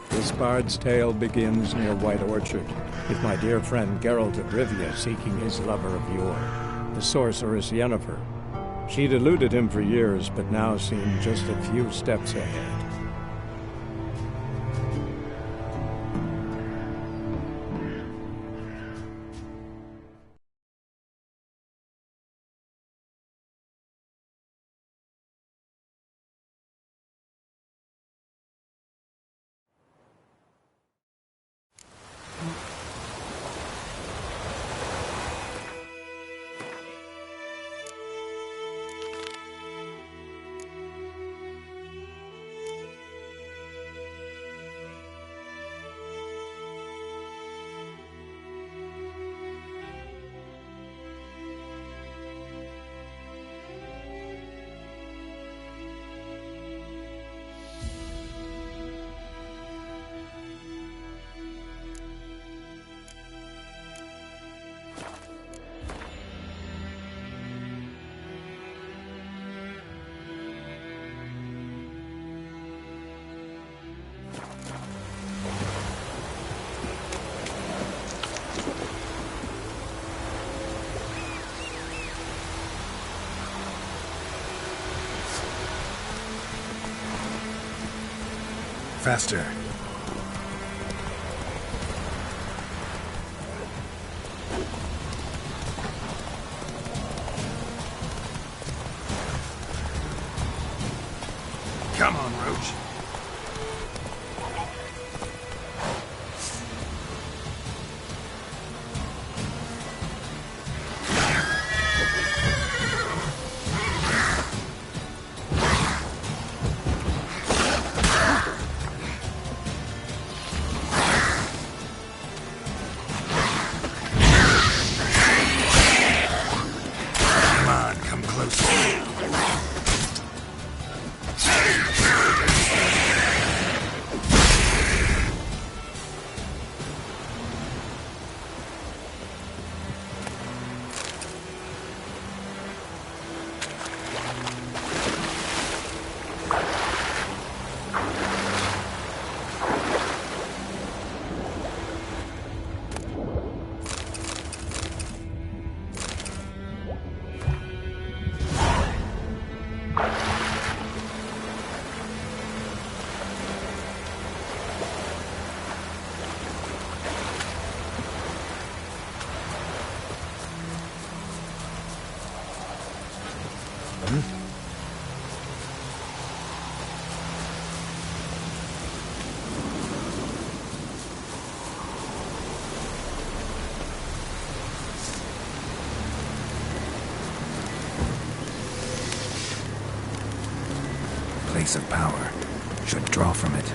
This bard's tale begins near White Orchard, with my dear friend Geralt of Rivia seeking his lover of yore, the sorceress Yennefer. She'd eluded him for years, but now seemed just a few steps ahead. Faster. Come on, Roach. Place of power. Should draw from it.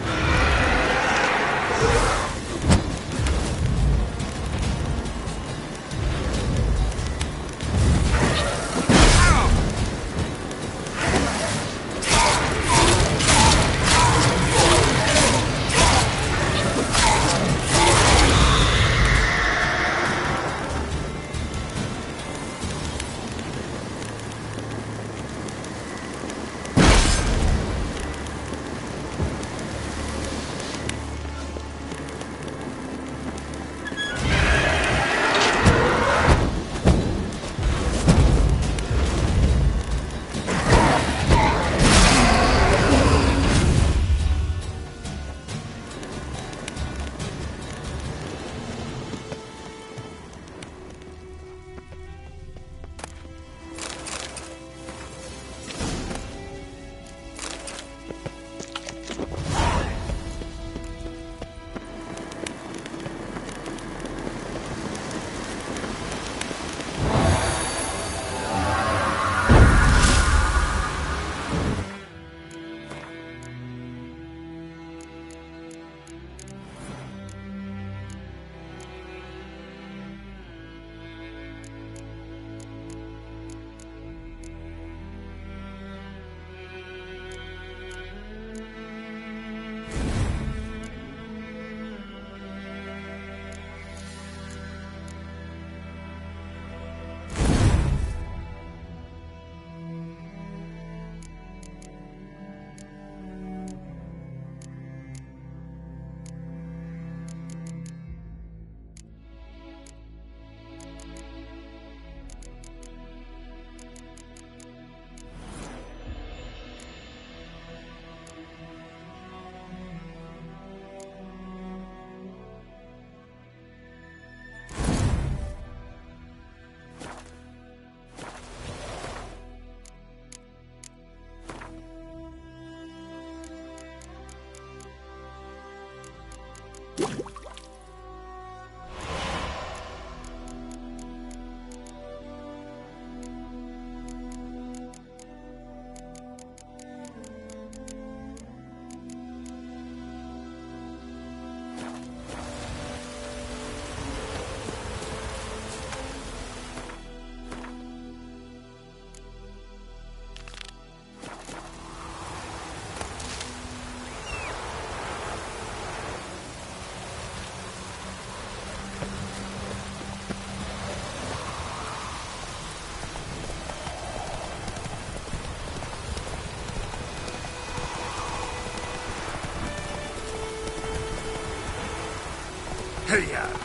ya!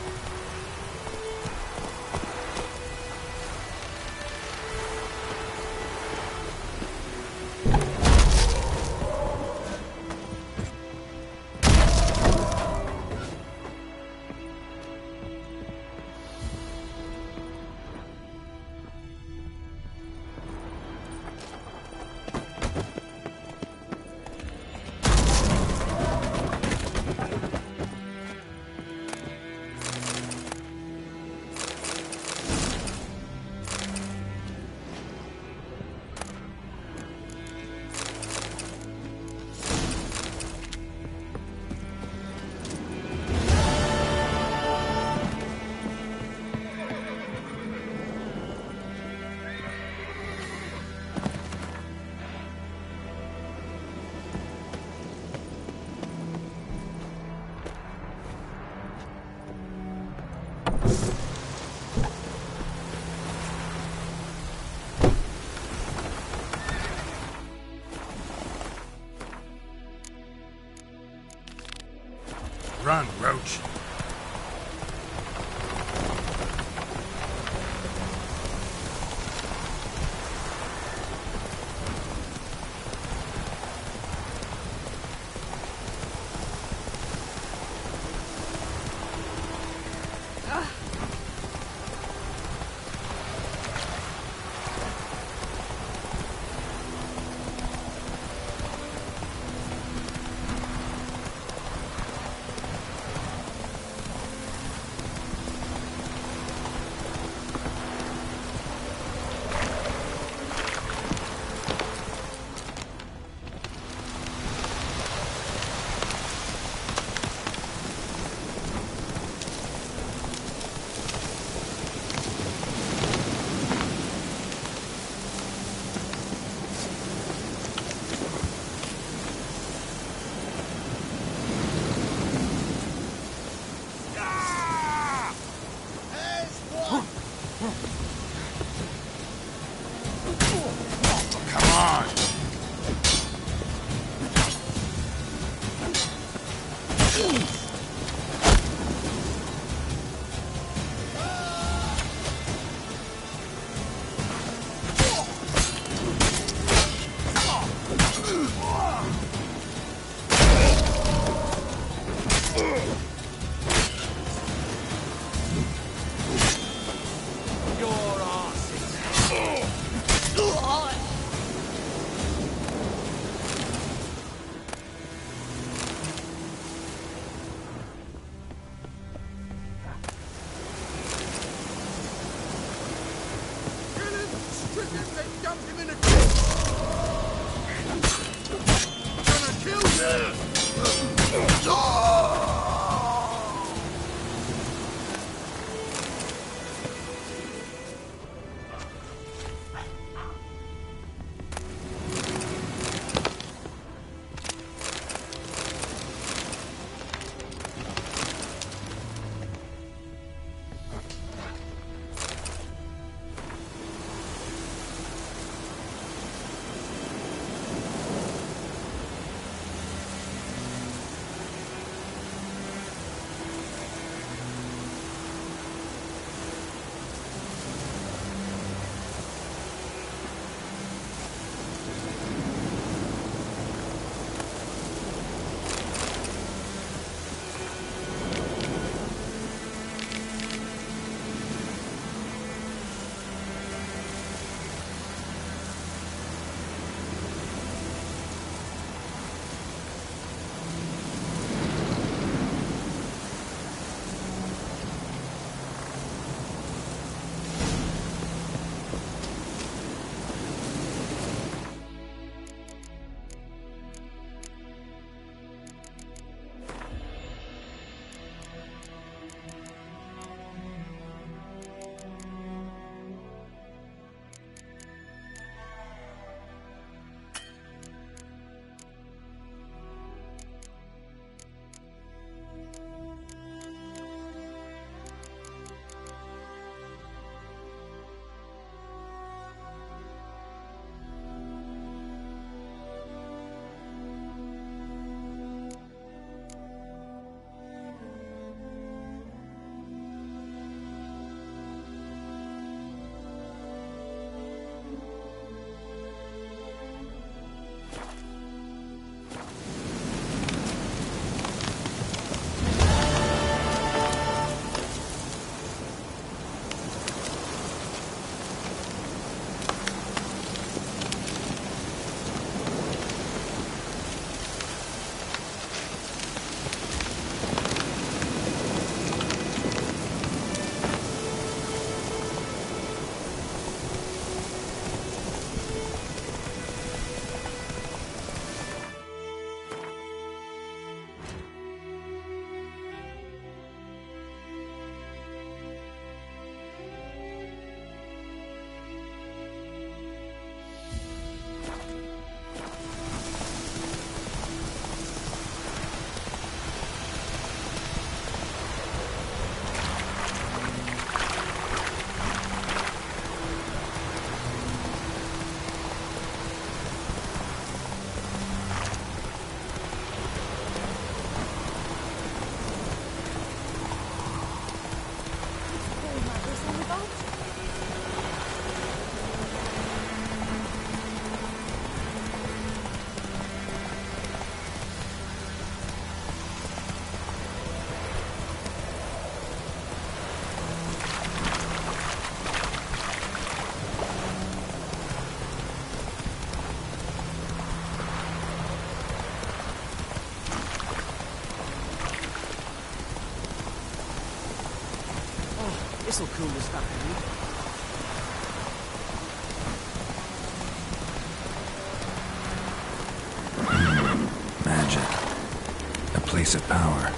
Run, Roach. This'll cool the stuff in you. Magic. A place of power.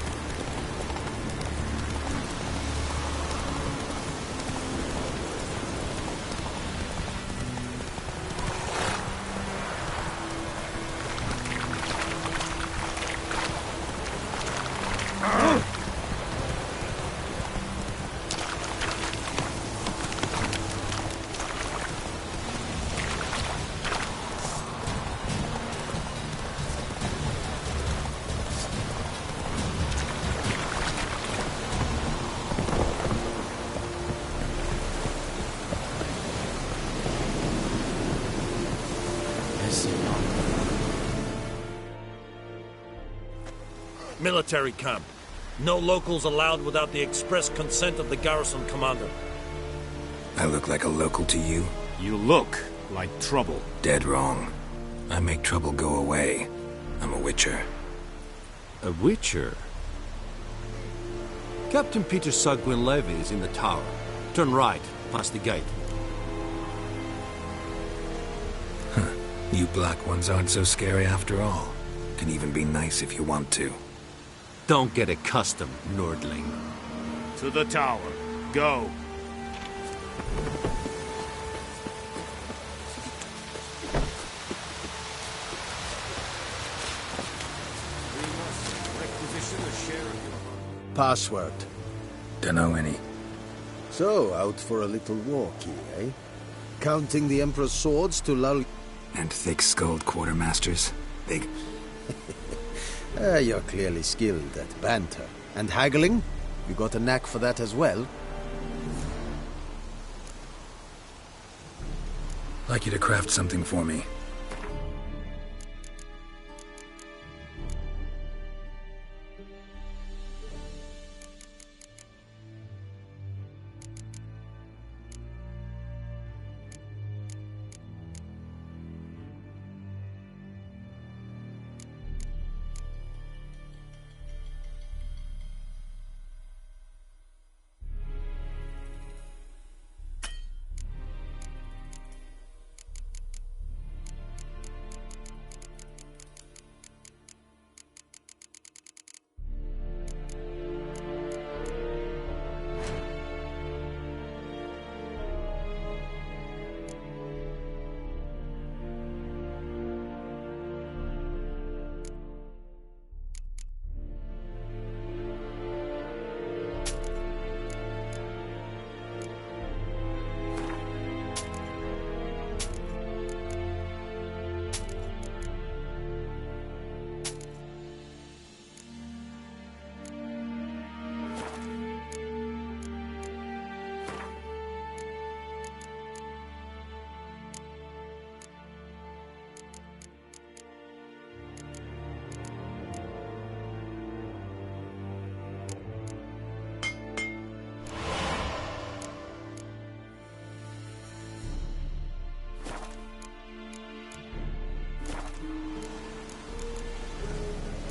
Military camp. No locals allowed without the express consent of the garrison commander. I look like a local to you? You look like trouble. Dead wrong. I make trouble go away. I'm a witcher. A witcher? Captain Peter Sagwin Levy is in the tower. Turn right, past the gate. You black ones aren't so scary after all. Can even be nice if you want to. Don't get accustomed, Nordling. To the tower. Go. Password. Dunno any. So, out for a little walkie, eh? Counting the Emperor's swords to lull... And thick-skulled quartermasters. Big... You're clearly skilled at banter. And haggling? You got a knack for that as well? Like you to craft something for me.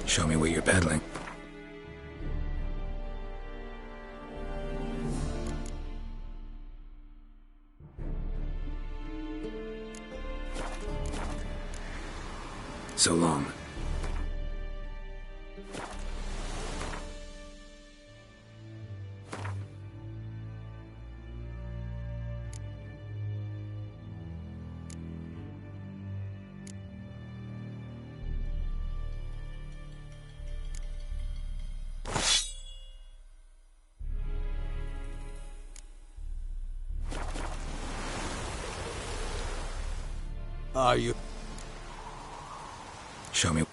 Show me what you're peddling. So long. Are you... Show me.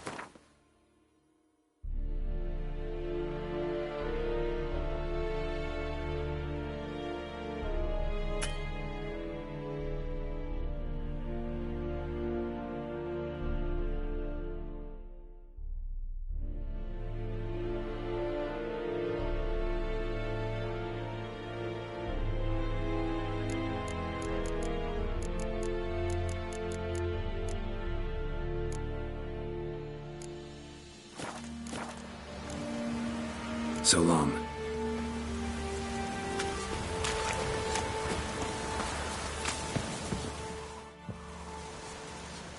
So long.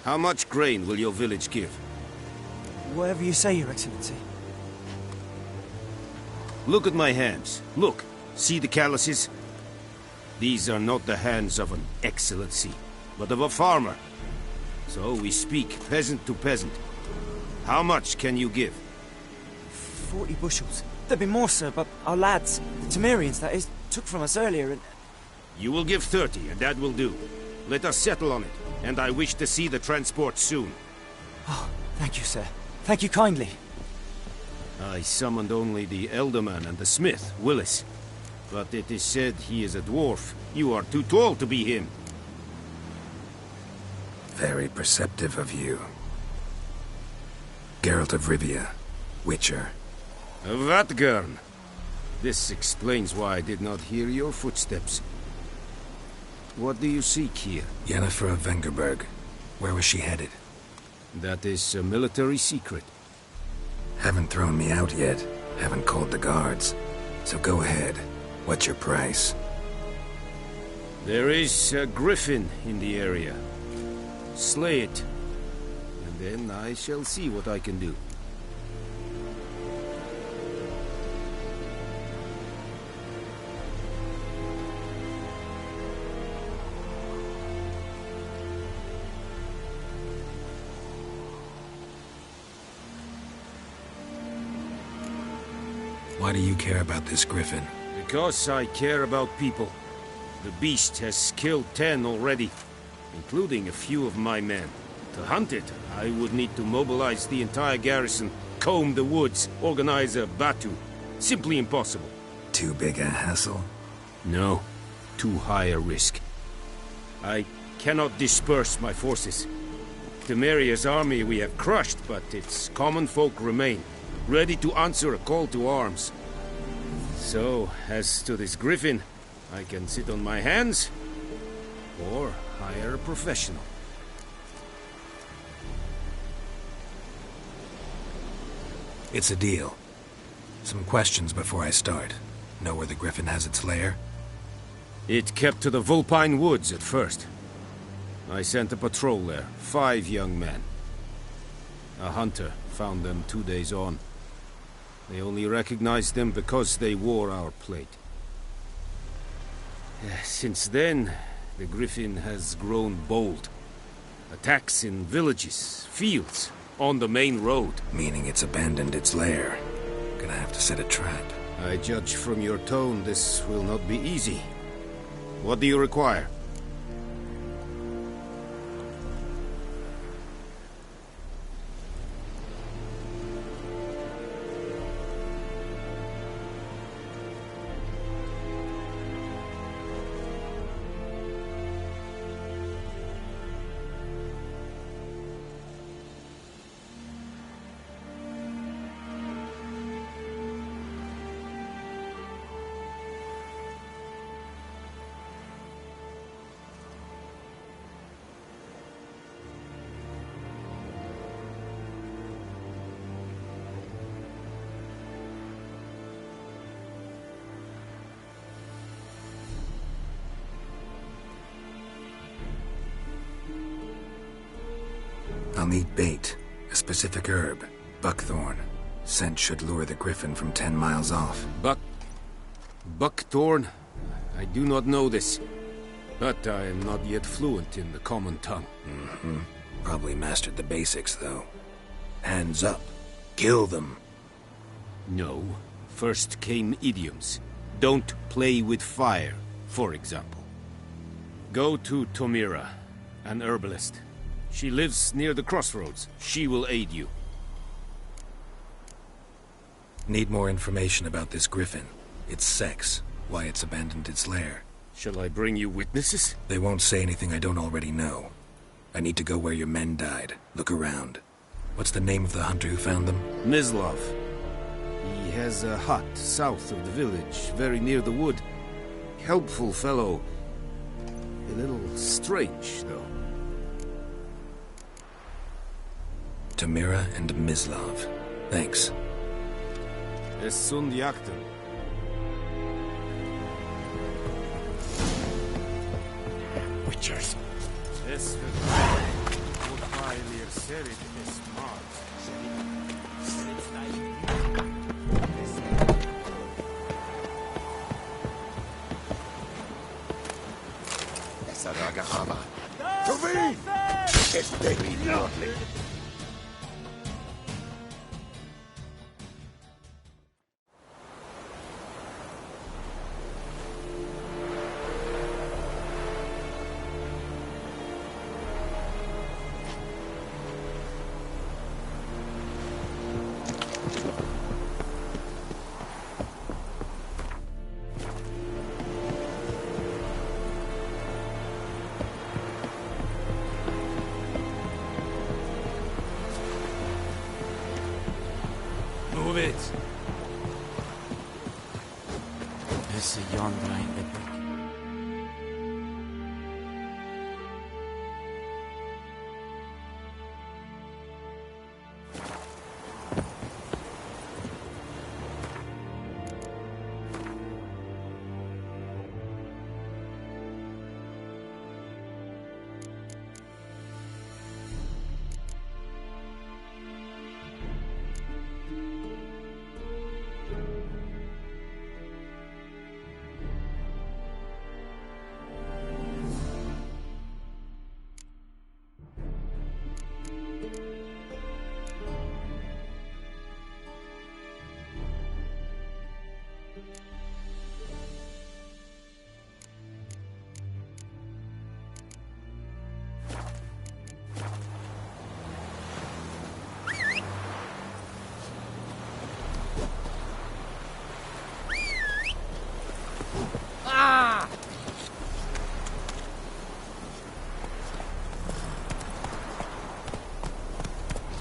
How much grain will your village give? Whatever you say, Your Excellency. Look at my hands. Look. See the calluses? These are not the hands of an excellency, but of a farmer. So we speak peasant to peasant. How much can you give? 40 bushels. There'd be more, sir, but our lads, the Temerians, that is, took from us earlier and... You will give 30, and that will do. Let us settle on it, and I wish to see the transport soon. Oh, thank you, sir. Thank you kindly. I summoned only the Elderman and the smith, Willis. But it is said he is a dwarf. You are too tall to be him. Very perceptive of you. Geralt of Rivia, Witcher. Vatgern. This explains why I did not hear your footsteps. What do you seek here? Yennefer of Vengerberg. Where was she headed? That is a military secret. Haven't thrown me out yet. Haven't called the guards. So go ahead. What's your price? There is a griffin in the area. Slay it. And then I shall see what I can do. Why do you care about this griffin? Because I care about people. The beast has killed 10 already, including a few of my men. To hunt it, I would need to mobilize the entire garrison, comb the woods, organize a batu. Simply impossible. Too big a hassle? No, too high a risk. I cannot disperse my forces. Temeria's army we have crushed, but its common folk remain, ready to answer a call to arms. So, as to this griffin, I can sit on my hands, or hire a professional. It's a deal. Some questions before I start. Know where the griffin has its lair? It kept to the Vulpine Woods at first. I sent a patrol there, 5 young men. A hunter found them 2 days on. They only recognized them because they wore our plate. Since then, the griffin has grown bold. Attacks in villages, fields, on the main road. Meaning it's abandoned its lair. Gonna have to set a trap. I judge from your tone this will not be easy. What do you require? I'll need bait, a specific herb, buckthorn. Scent should lure the griffin from 10 miles off. Buckthorn? I do not know this, but I am not yet fluent in the common tongue. Probably mastered the basics, though. Hands up. Kill them. No. First came idioms. Don't play with fire, for example. Go to Tomira, an herbalist. She lives near the crossroads. She will aid you. Need more information about this griffin. Its sex, why it's abandoned its lair. Shall I bring you witnesses? They won't say anything I don't already know. I need to go where your men died. Look around. What's the name of the hunter who found them? Mislav. He has a hut south of the village, very near the wood. Helpful fellow. A little strange, though. Tomira and Mislav. Thanks. Es sunt jagten. Witchers. Es said it is smart. Esa raga haba. Tobi! Este minodli. Move it. This is yonder ain't the brick.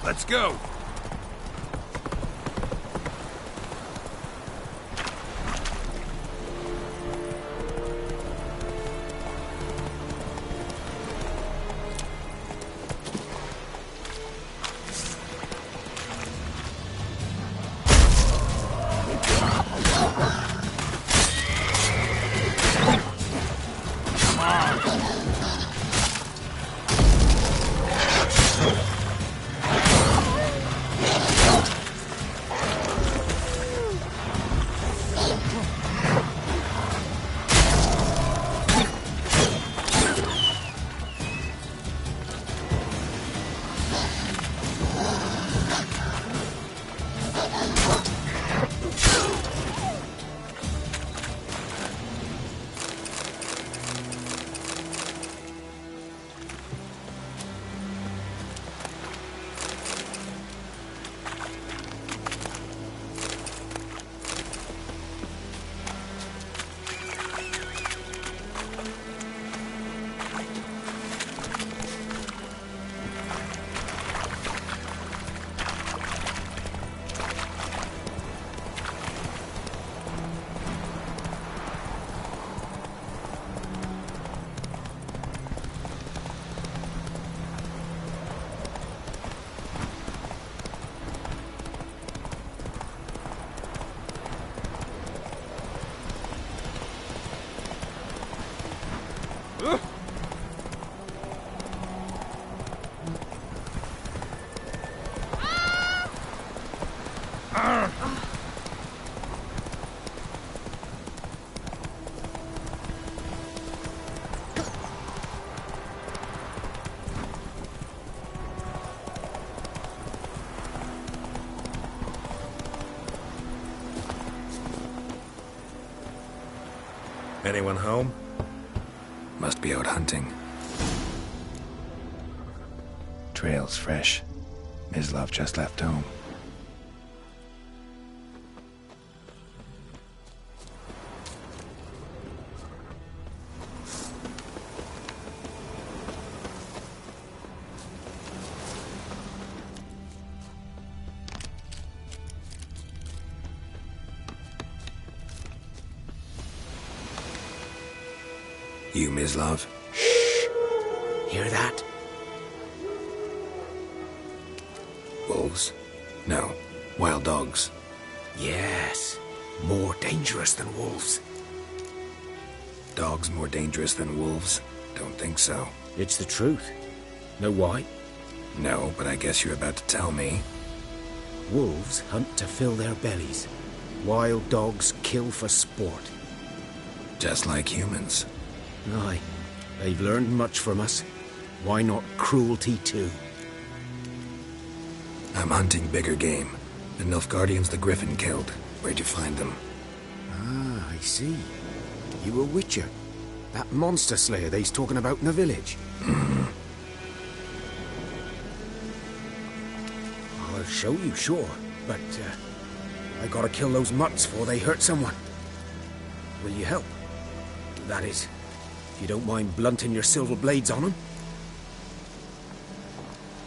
Let's go. Anyone home? Must be out hunting. Trail's fresh. Mislav just left home. You, Mislav? Shh! Hear that? Wolves? No. Wild dogs. Yes. More dangerous than wolves. Dogs more dangerous than wolves? Don't think so. It's the truth. Know why? No, but I guess you're about to tell me. Wolves hunt to fill their bellies. Wild dogs kill for sport. Just like humans. Aye, they've learned much from us. Why not cruelty too? I'm hunting bigger game. The Nilfgaardians the Griffin killed. Where'd you find them? Ah, I see. You a witcher. That monster slayer they's talking about in the village. I'll show you, sure. But, I gotta kill those mutts before they hurt someone. Will you help? That is, if you don't mind blunting your silver blades on them.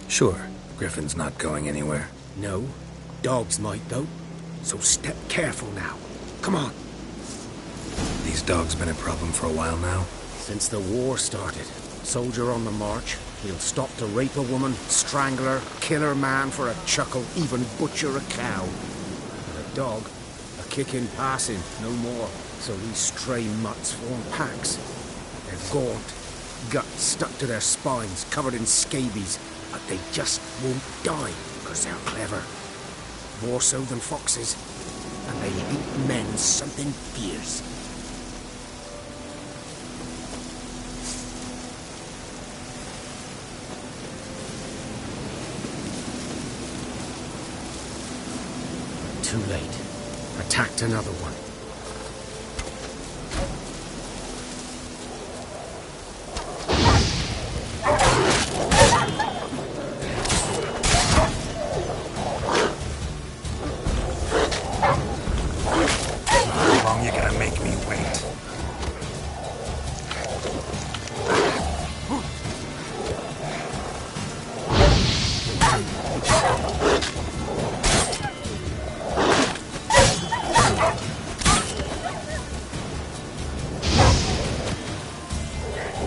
Sure. Griffin's not going anywhere. No. Dogs might, though. So step careful now. Come on. These dogs been a problem for a while now? Since the war started. Soldier on the march. He'll stop to rape a woman, strangle her, kill her man for a chuckle, even butcher a cow. But a dog, a kick in passing, no more. So these stray mutts form packs. They're gaunt, guts stuck to their spines, covered in scabies. But they just won't die, because they're clever. More so than foxes. And they eat men something fierce. Too late. Attacked another one. How long you gonna make me wait?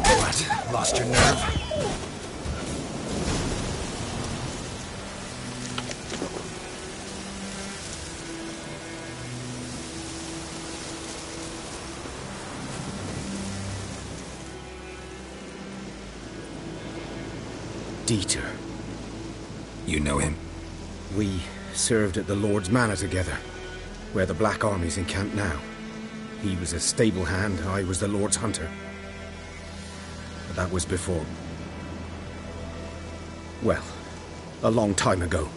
What? Lost your nerve? Dieter. You know him? We served at the Lord's Manor together, where the Black Army's encamped now. He was a stable hand, I was the Lord's hunter. But that was before... well, a long time ago.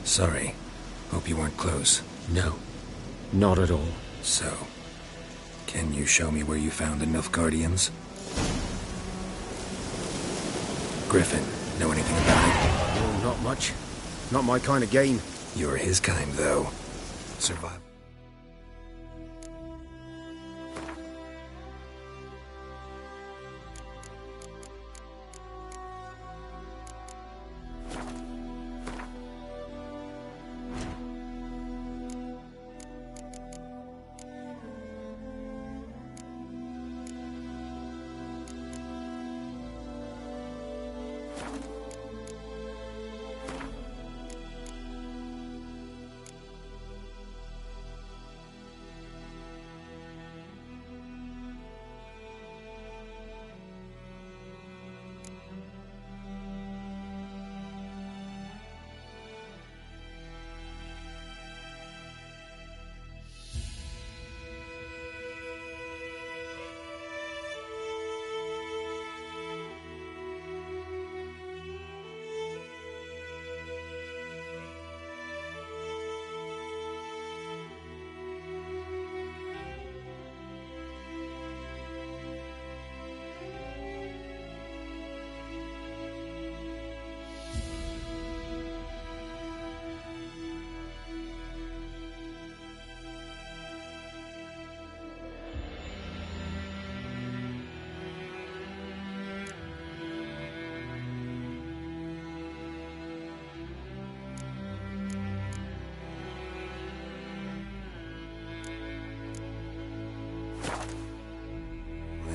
Sorry. Hope you weren't close. No, not at all. So, can you show me where you found the Nilfgaardians? Griffin, know anything about it? Oh, not much. Not my kind of game. You're his kind, though. Survive.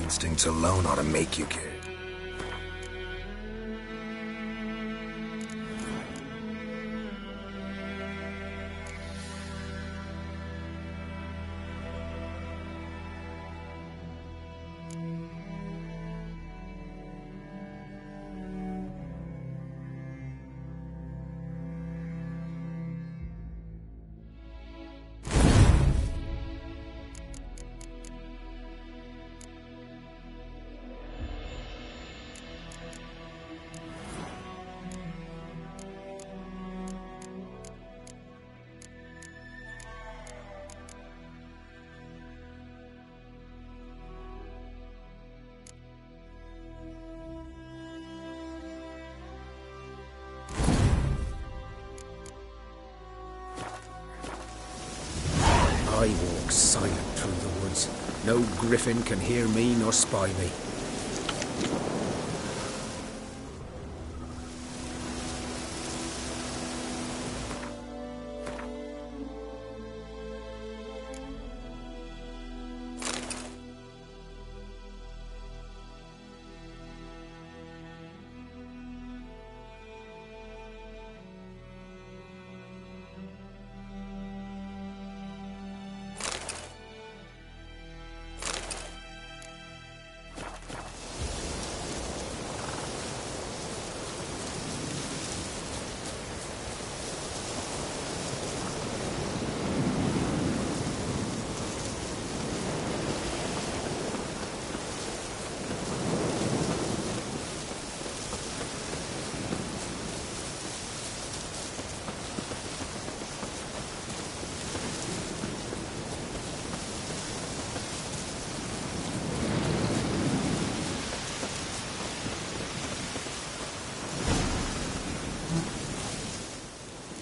Instincts alone ought to make you care. I walk silent through the woods. No griffin can hear me nor spy me.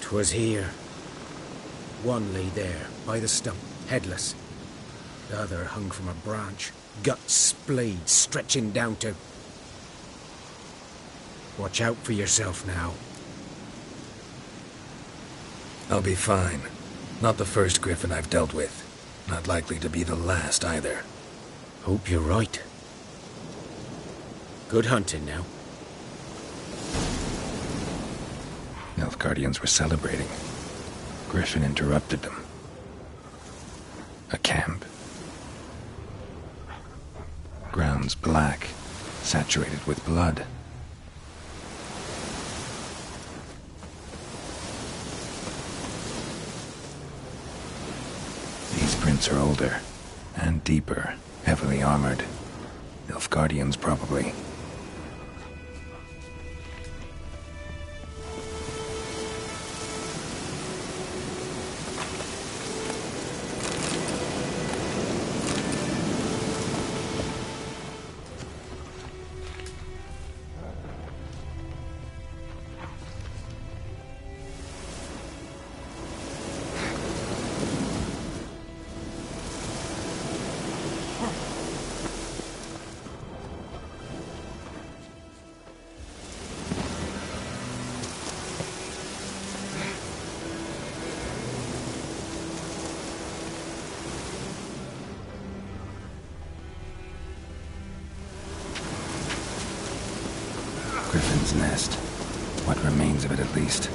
"'Twas here. One lay there, by the stump, headless. The other hung from a branch, guts splayed, stretching down to... Watch out for yourself now." I'll be fine. Not the first griffin I've dealt with. Not likely to be the last either. Hope you're right. Good hunting now. Nilfgaardians were celebrating. Griffin interrupted them. A camp. Grounds black, saturated with blood. These prints are older, and deeper, heavily armored. Nilfgaardians, probably. Griffin's nest. What remains of it, at least.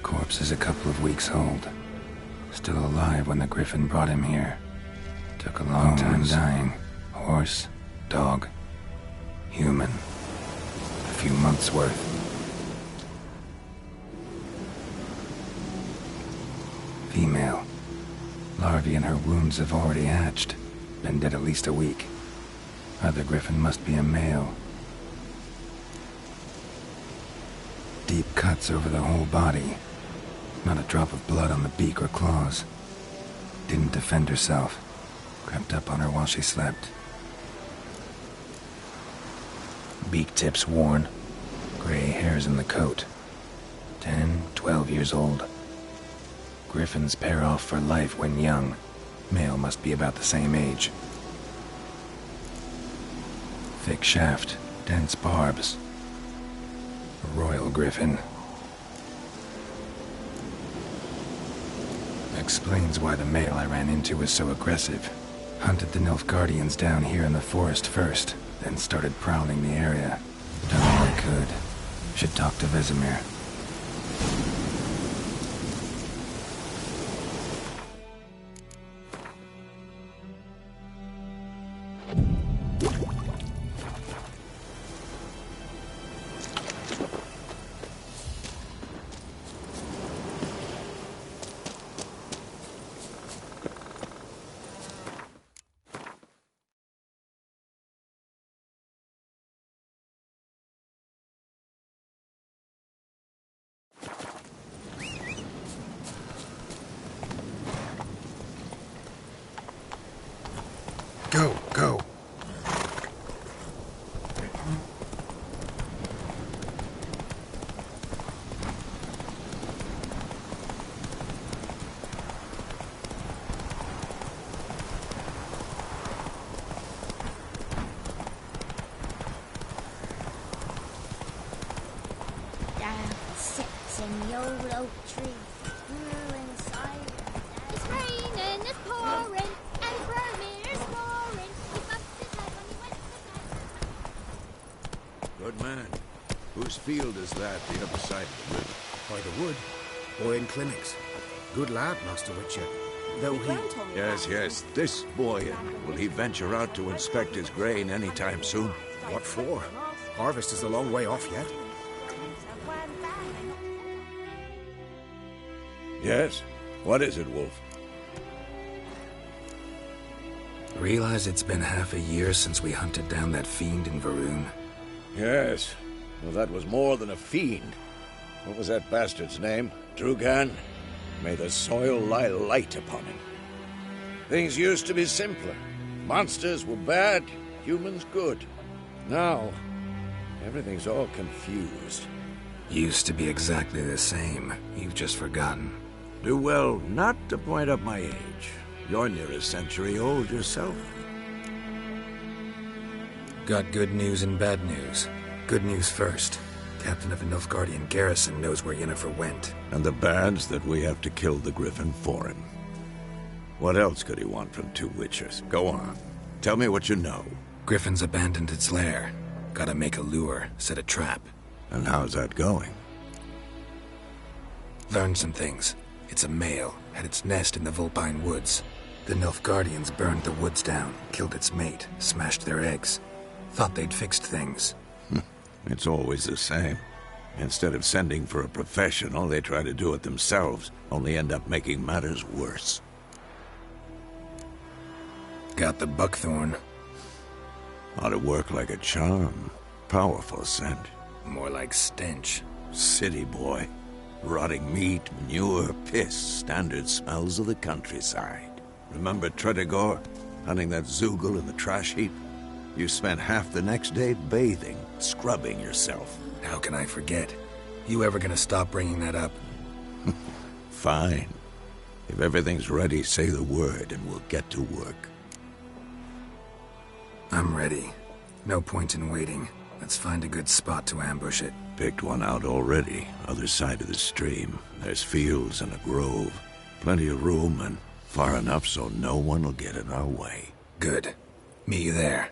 Corpse is a couple of weeks old. Still alive when the Griffin brought him here. Took a long time dying. Horse, dog, human. A few months' worth. Female. Larvae in her wounds have already hatched. Been dead at least a week. Other Griffin must be a male. Deep cuts over the whole body. Not a drop of blood on the beak or claws. Didn't defend herself. Crept up on her while she slept. Beak tips worn. Gray hairs in the coat. 10, 12 years old. Griffins pair off for life when young. Male must be about the same age. Thick shaft, dense barbs. A royal griffin. Explains why the male I ran into was so aggressive. Hunted the Nilfgaardians down here in the forest first, then started prowling the area. Done all I could. Should talk to Vesemir. old oak tree. Inside. It's raining, it's pouring, and Bromir's roaring. He bumped his head when he went to bed. Good man. Whose field is that, the other side of the river? By the wood. Boyan Clinics. Good lad, Master Witcher. Though he... Yes. This Boyan. Will he venture out to inspect his grain any time soon? What for? Harvest is a long way off yet. Yes? What is it, Wolf? Realize it's been half a year since we hunted down that fiend in Varun? Yes. Well, that was more than a fiend. What was that bastard's name? Drugan? May the soil lie light upon him. Things used to be simpler. Monsters were bad, humans good. Now, everything's all confused. Used to be exactly the same. You've just forgotten. Do well not to point up my age. You're near a century old yourself. Got good news and bad news. Good news first. Captain of a Nilfgaardian garrison knows where Yennefer went. And the bad's that we have to kill the Griffin for him. What else could he want from two Witchers? Go on. Tell me what you know. Griffin's abandoned its lair. Gotta make a lure, set a trap. And how's that going? Learned some things. It's a male, had its nest in the Vulpine Woods. The Nilfgaardians burned the woods down, killed its mate, smashed their eggs. Thought they'd fixed things. It's always the same. Instead of sending for a professional, they try to do it themselves, only end up making matters worse. Got the buckthorn. Ought to work like a charm. Powerful scent. More like stench. City boy. Rotting meat, manure, piss, standard smells of the countryside. Remember Tretogor? Hunting that Zoogle in the trash heap? You spent half the next day bathing, scrubbing yourself. How can I forget? You ever gonna stop bringing that up? Fine. If everything's ready, say the word and we'll get to work. I'm ready. No point in waiting. Let's find a good spot to ambush it. Picked one out already, other side of the stream. There's fields and a grove. Plenty of room and far enough so no one will get in our way. Good. Meet you there.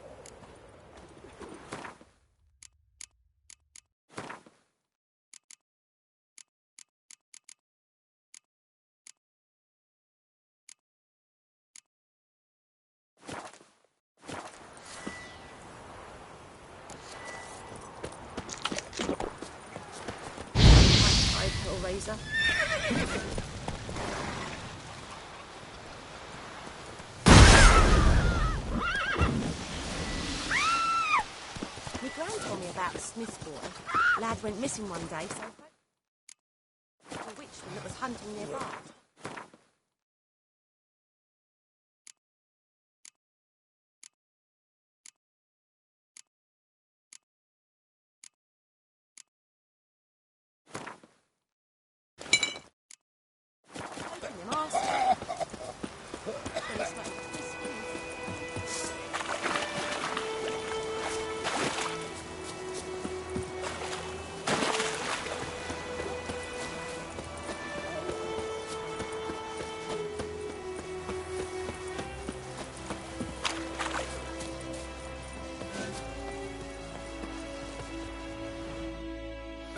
Razor. My gran told me about the Smith's boy. Lad went missing one day, so a witchman that was hunting nearby.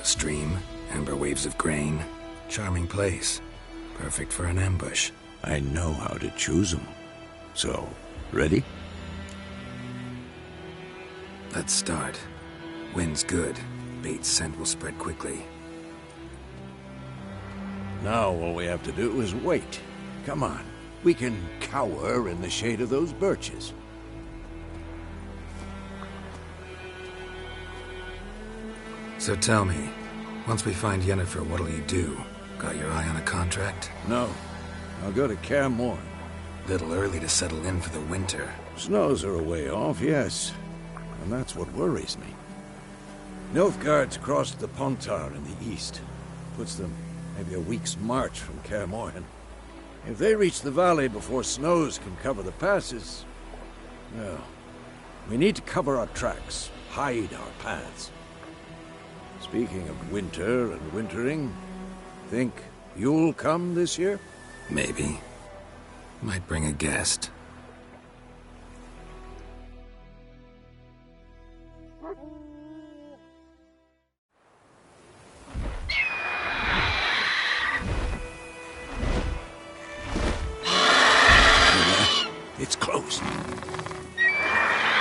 Stream, amber waves of grain. Charming place. Perfect for an ambush. I know how to choose them. So, ready? Let's start. Wind's good. Bait's scent will spread quickly. Now all we have to do is wait. Come on. We can cower in the shade of those birches. So tell me, once we find Yennefer, what'll you do? Got your eye on a contract? No. I'll go to Kaer Morhen. Little early to settle in for the winter. Snows are a way off, yes. And that's what worries me. Nilfgaard's crossed the Pontar in the east. Puts them maybe a week's march from Kaer Morhen. If they reach the valley before snows can cover the passes... well, we need to cover our tracks, hide our paths. Speaking of winter and wintering, Think you'll come this year? Maybe. Might bring a guest. It's closed.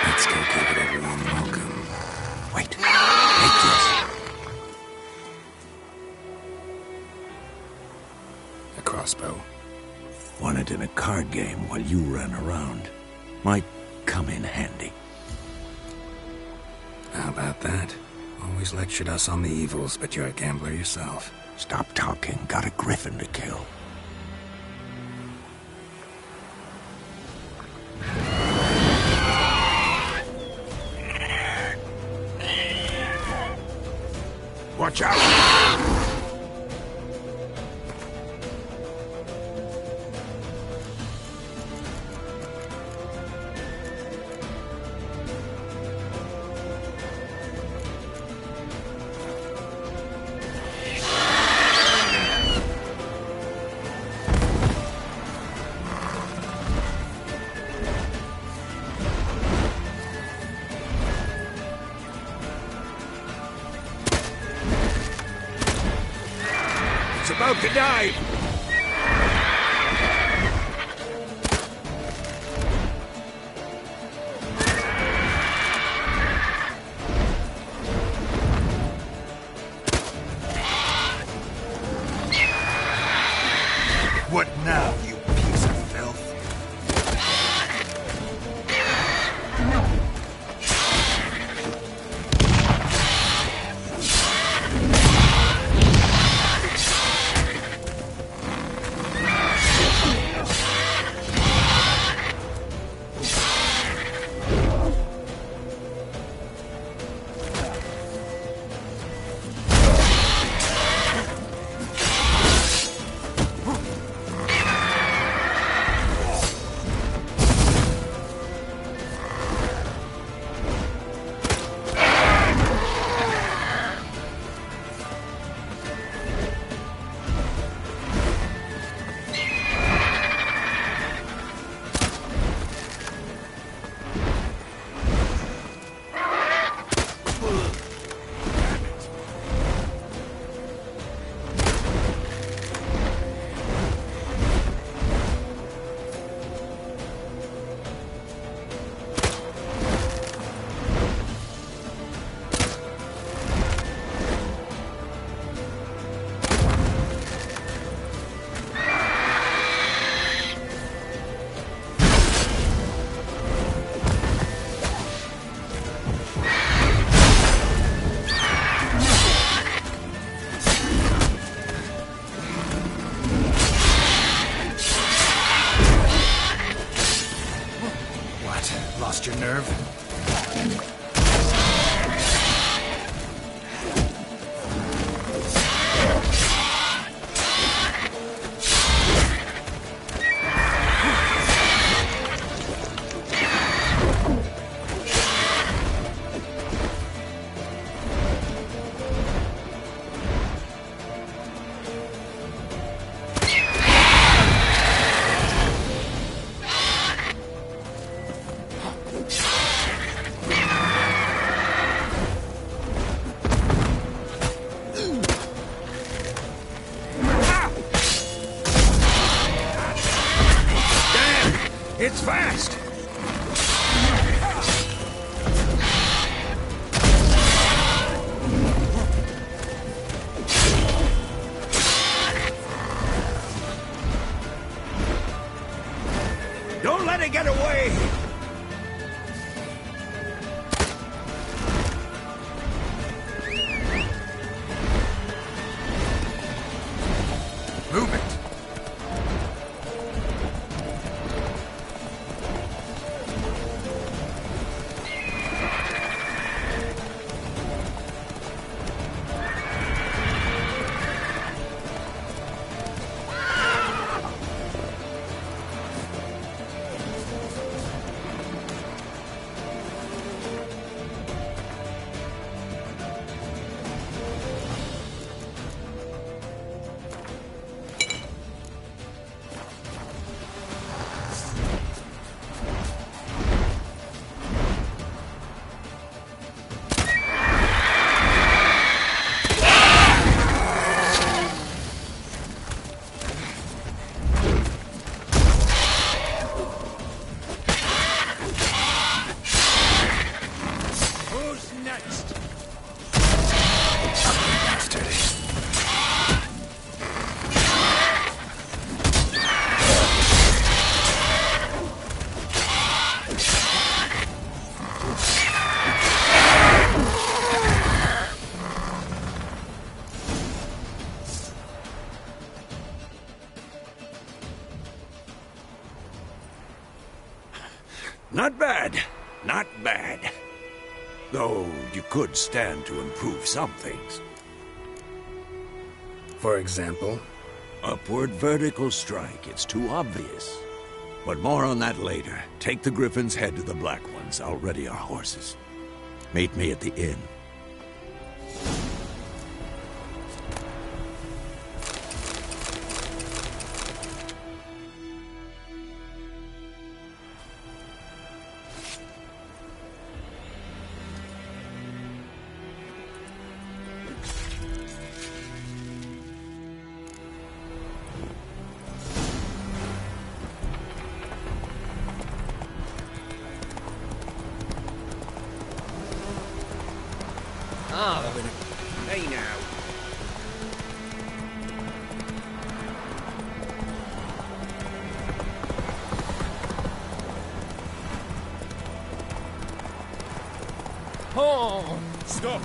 Let's go give it a warm welcome. Wait. Take this. A crossbow. Won it in a card game while you ran around. Might come in handy. How about that? Always lectured us on the evils, but you're a gambler yourself. Stop talking. Got a griffin to kill. Watch out! It's about to die! What now, you piece of filth? Lost your nerve? It's fast! Don't let it get away! Move it! Not bad. Not bad. Though you could stand to improve some things. For example? Upward vertical strike. It's too obvious. But more on that later. Take the Griffin's head to the Black Ones. I'll ready our horses. Meet me at the inn. Hey now. Oh! Stop!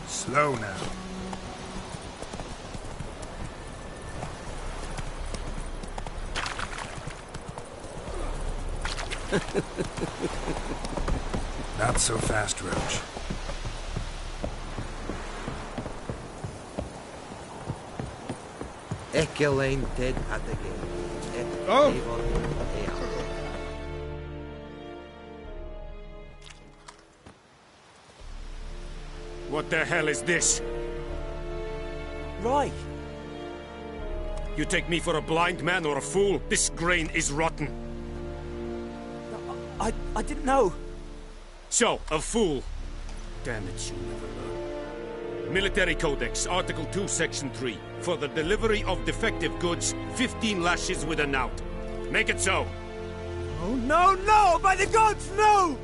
Slow now. Not so fast, Roach. Ekelain dead at the gate. Oh! What the hell is this? Right. You take me for a blind man or a fool? This grain is rotten. I didn't know. So, a fool. Damn it, you never learn. Military Codex, Article 2, Section 3. For the delivery of defective goods, 15 lashes with a knout. Make it so. Oh, no, no! By the gods, no!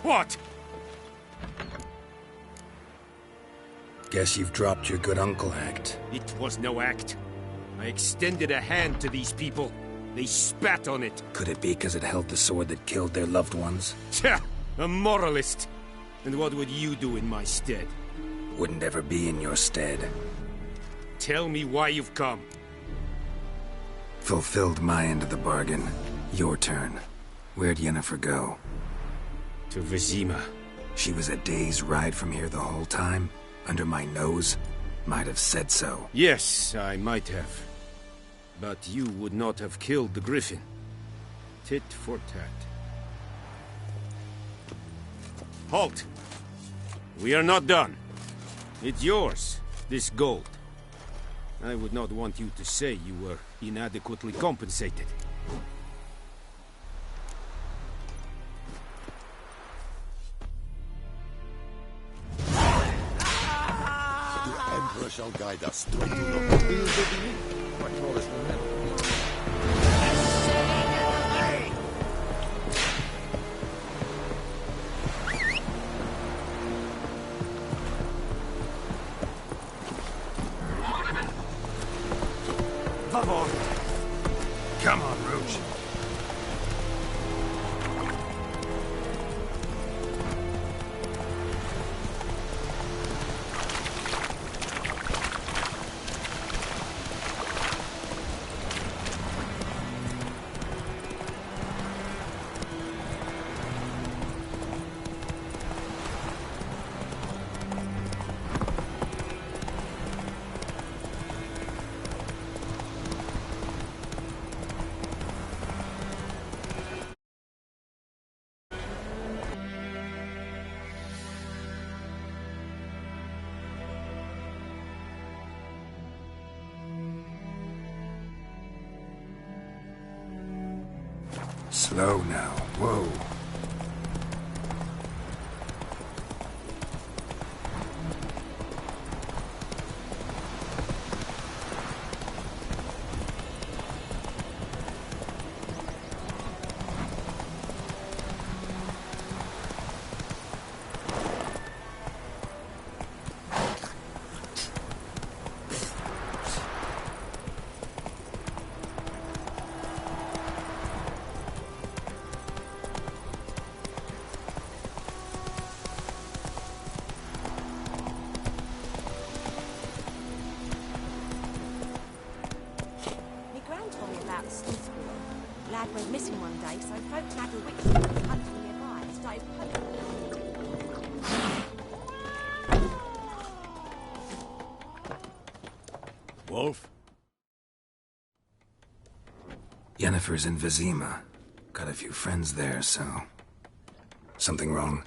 What? Guess you've dropped your good uncle act. It was no act. I extended a hand to these people. They spat on it. Could it be because it held the sword that killed their loved ones? Tja! A moralist! And what would you do in my stead? Wouldn't ever be in your stead. Tell me why you've come. Fulfilled my end of the bargain. Your turn. Where'd Yennefer go? To Vizima. She was a day's ride from here the whole time? Under my nose? Might have said so. Yes, I might have. But you would not have killed the Griffin. Tit for tat. Halt! We are not done. It's yours, this gold. I would not want you to say you were inadequately compensated. The Emperor shall guide us straight to the... Come on, Roach. Slow now. Whoa. about Smith's boy. Lad went missing one day, so folk had a witch that was hunting nearby and started poking him. Wolf? Yennefer's in Vizima. Got a few friends there, so... Something wrong?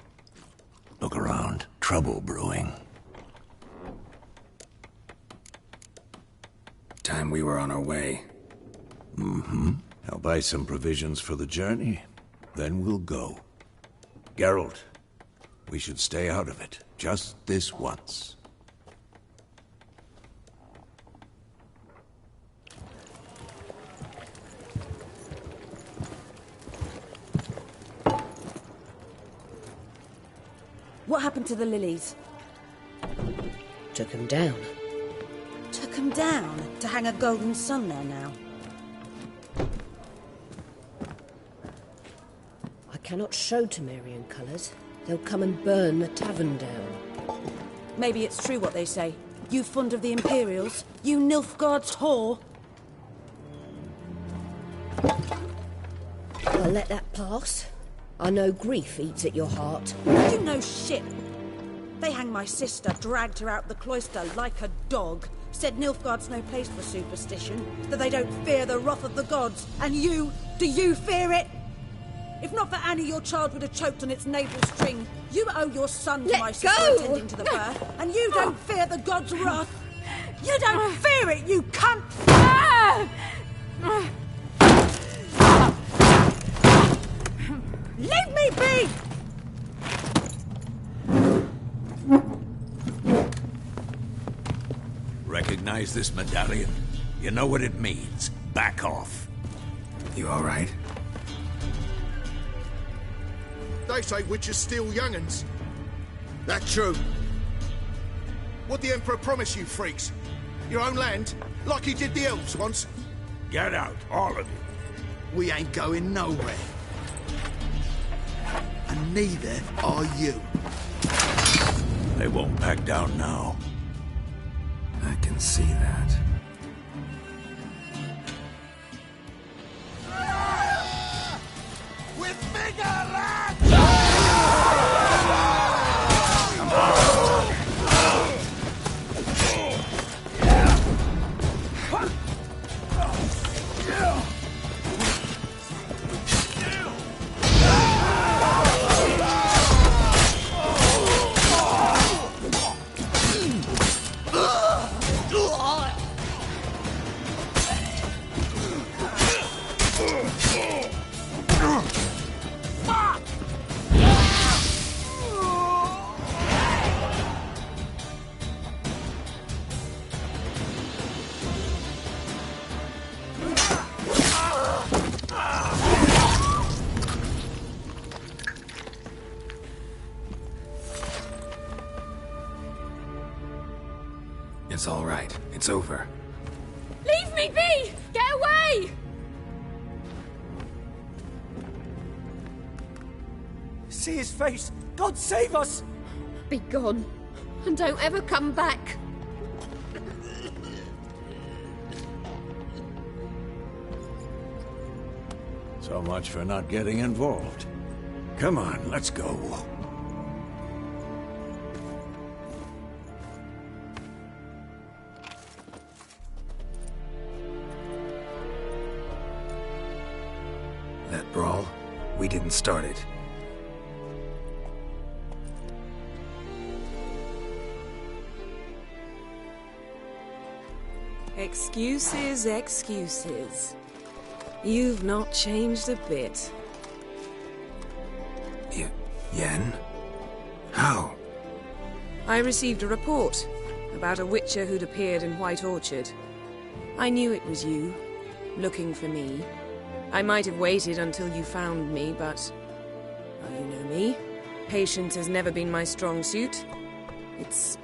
Look around. Trouble brewing. Time we were on our way. Mm-hmm. I'll buy some provisions for the journey. Then we'll go. Geralt, we should stay out of it. Just this once. What happened to the lilies? Took him down. Took him down? To hang a golden sun there now? I cannot show Temerian colours. They'll come and burn the tavern down. Maybe it's true what they say. You fond of the Imperials? You Nilfgaard's whore? I'll let that pass. I know grief eats at your heart. You know shit. They hanged my sister, dragged her out the cloister like a dog. Said Nilfgaard's no place for superstition, that they don't fear the wrath of the gods. And you, do you fear it? If not for Annie, your child would have choked on its navel string. You owe your son to my sister attending to the birth, and you don't fear the gods' wrath. You don't fear it, you cunt! Leave me be! Recognize this medallion? You know what it means. Back off. You all right? They say witches steal young'uns. That true? What'd the Emperor promise you, freaks? Your own land? Like he did the elves once? Get out, all of you. We ain't going nowhere. And neither are you. They won't back down now. I can see that. With bigger lads! Come on! It's all right. It's over. Leave me be! Get away! See his face! God save us! Be gone, and don't ever come back. So much for not getting involved. Come on, let's go. That brawl, we didn't start it. Excuses, excuses. You've not changed a bit. Yen? How? I received a report about a witcher who'd appeared in White Orchard. I knew it was you, looking for me. I might have waited until you found me, but... well, you know me. Patience has never been my strong suit. It's...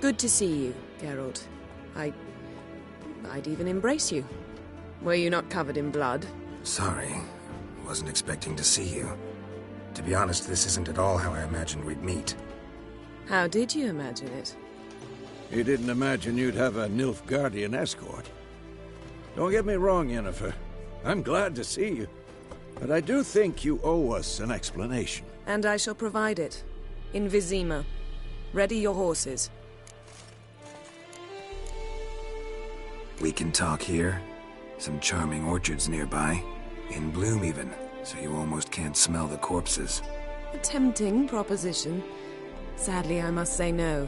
good to see you, Geralt. I'd even embrace you. Were you not covered in blood? Sorry. Wasn't expecting to see you. To be honest, this isn't at all how I imagined we'd meet. How did you imagine it? You didn't imagine you'd have a Nilfgaardian escort? Don't get me wrong, Yennefer. I'm glad to see you. But I do think you owe us an explanation. And I shall provide it. In Vizima. Ready your horses. We can talk here. Some charming orchards nearby. In bloom even, so you almost can't smell the corpses. A tempting proposition. Sadly, I must say no.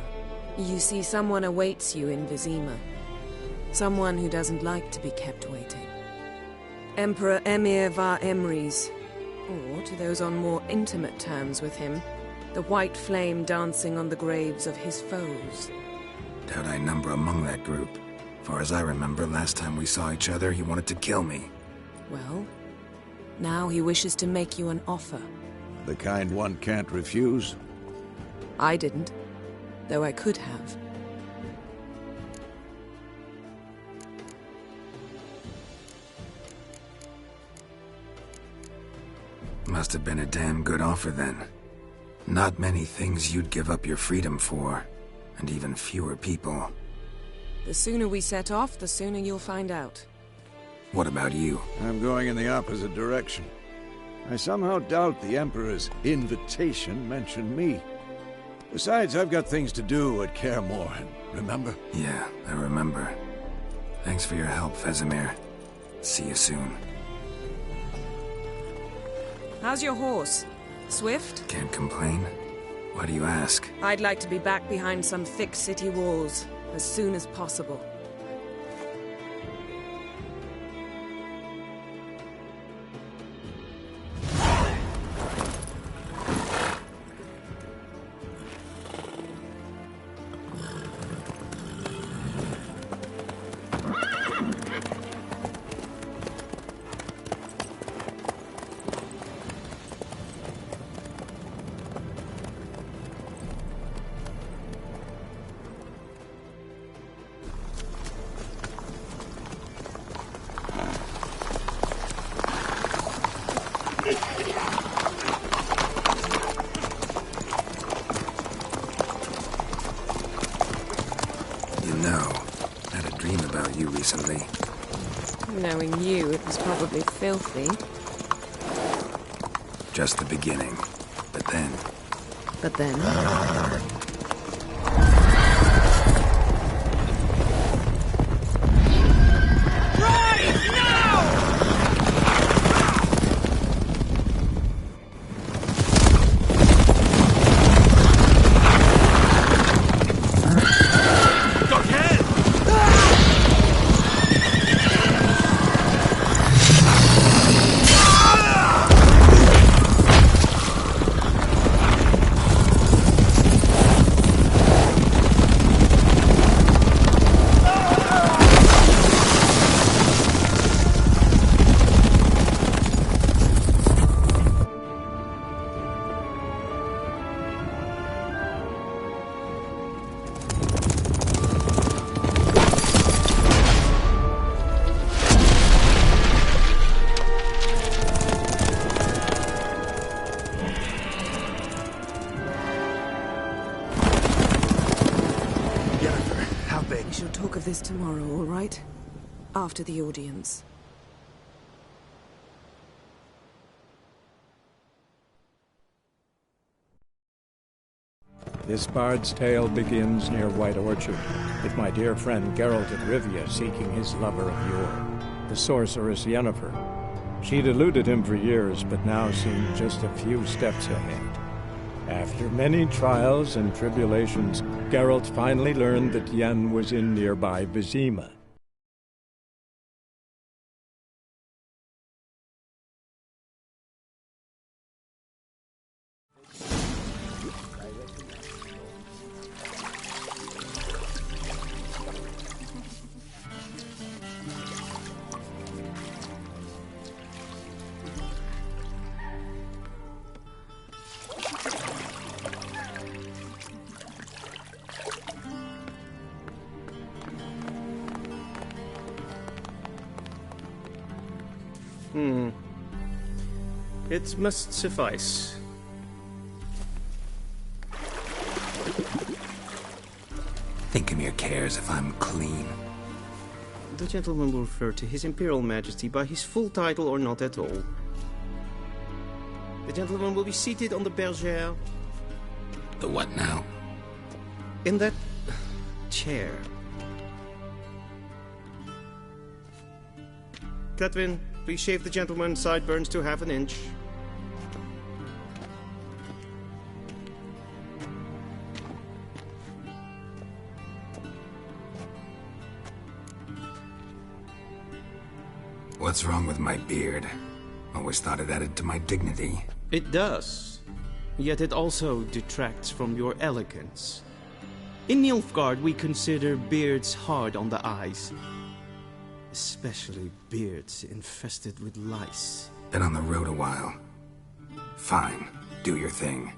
You see, someone awaits you in Vizima. Someone who doesn't like to be kept waiting. Emperor Emhyr var Emreis. Or, to those on more intimate terms with him, the white flame dancing on the graves of his foes. Doubt I number among that group. Far as I remember, last time we saw each other, he wanted to kill me. Well, now he wishes to make you an offer. The kind one can't refuse? I didn't, though I could have. Must have been a damn good offer then. Not many things you'd give up your freedom for, and even fewer people. The sooner we set off, the sooner you'll find out. What about you? I'm going in the opposite direction. I somehow doubt the Emperor's invitation mentioned me. Besides, I've got things to do at Kaer Morhen, remember? Yeah, I remember. Thanks for your help, Vesemir. See you soon. How's your horse? Swift? Can't complain. Why do you ask? I'd like to be back behind some thick city walls, as soon as possible. Recently. Knowing you, it was probably filthy. Just the beginning. But then... But then? This tomorrow, all right? After the audience. This bard's tale begins near White Orchard, with my dear friend Geralt of Rivia seeking his lover of yore, the sorceress Yennefer. She'd eluded him for years, but now seemed just a few steps ahead. After many trials and tribulations, Geralt finally learned that Yen was in nearby Vizima. It must suffice. Think Emhyr cares if I'm clean? The gentleman will refer to His Imperial Majesty by his full title or not at all. The gentleman will be seated on the bergère. The what now? In that chair. Cletwin, please shave the gentleman's sideburns to half an inch. What's wrong with my beard? Always thought it added to my dignity. It does. Yet it also detracts from your elegance. In Nilfgaard, we consider beards hard on the eyes. Especially beards infested with lice. Been on the road a while. Fine. Do your thing.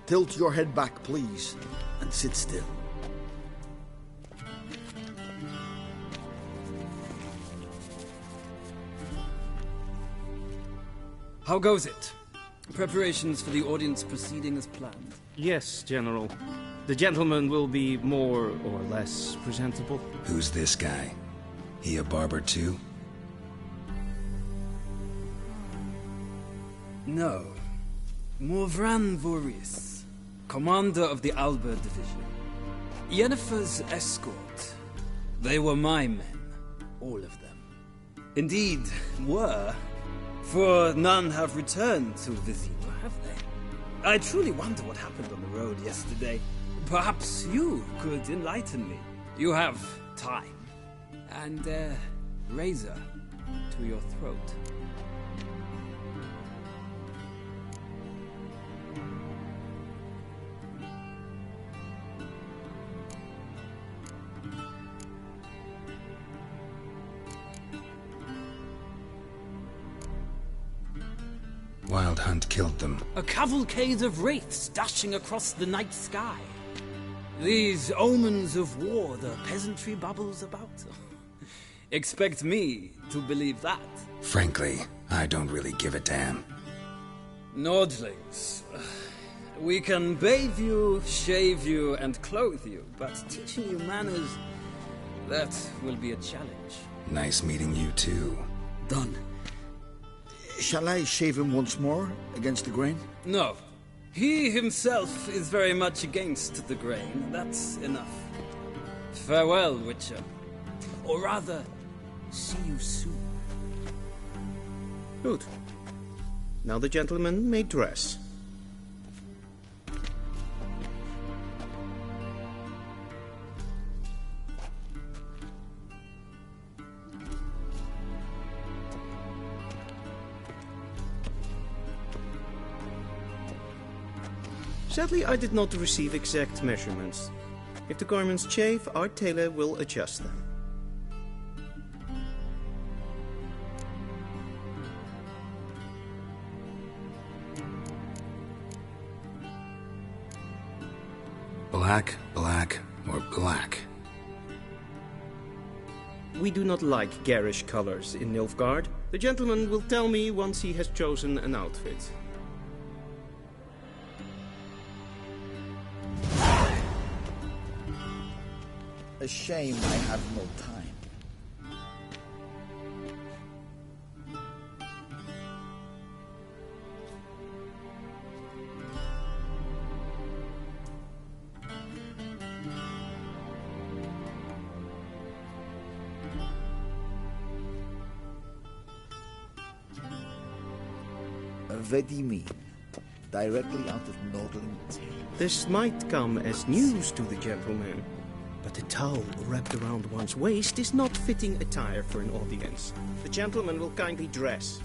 Tilt your head back, please, and sit still. How goes it? Preparations for the audience proceeding as planned? Yes, General. The gentleman will be more or less presentable. Who's this guy? He a barber too? No. Morvran Voorhis, commander of the Alba Division. Yennefer's escort. They were my men. All of them. Indeed, were. For none have returned to Vizima, have they? I truly wonder what happened on the road yesterday. Perhaps you could enlighten me. You have time. And a razor to your throat. Wild Hunt killed them. A cavalcade of wraiths dashing across the night sky. These omens of war the peasantry babbles about. Expect me to believe that. Frankly, I don't really give a damn. Nordlings. We can bathe you, shave you, and clothe you, but teaching you manners, that will be a challenge. Nice meeting you too. Done. Shall I shave him once more, against the grain? No. He himself is very much against the grain. That's enough. Farewell, Witcher. Or rather, see you soon. Good. Now the gentleman may dress. Sadly, I did not receive exact measurements. If the garments chafe, our tailor will adjust them. Black, black, or black? We do not like garish colors in Nilfgaard. The gentleman will tell me once he has chosen an outfit. A shame I have no time. Vedimi, directly out of Nordling Tale. This might come as news to the gentleman, but a towel wrapped around one's waist is not fitting attire for an audience. The gentleman will kindly dress.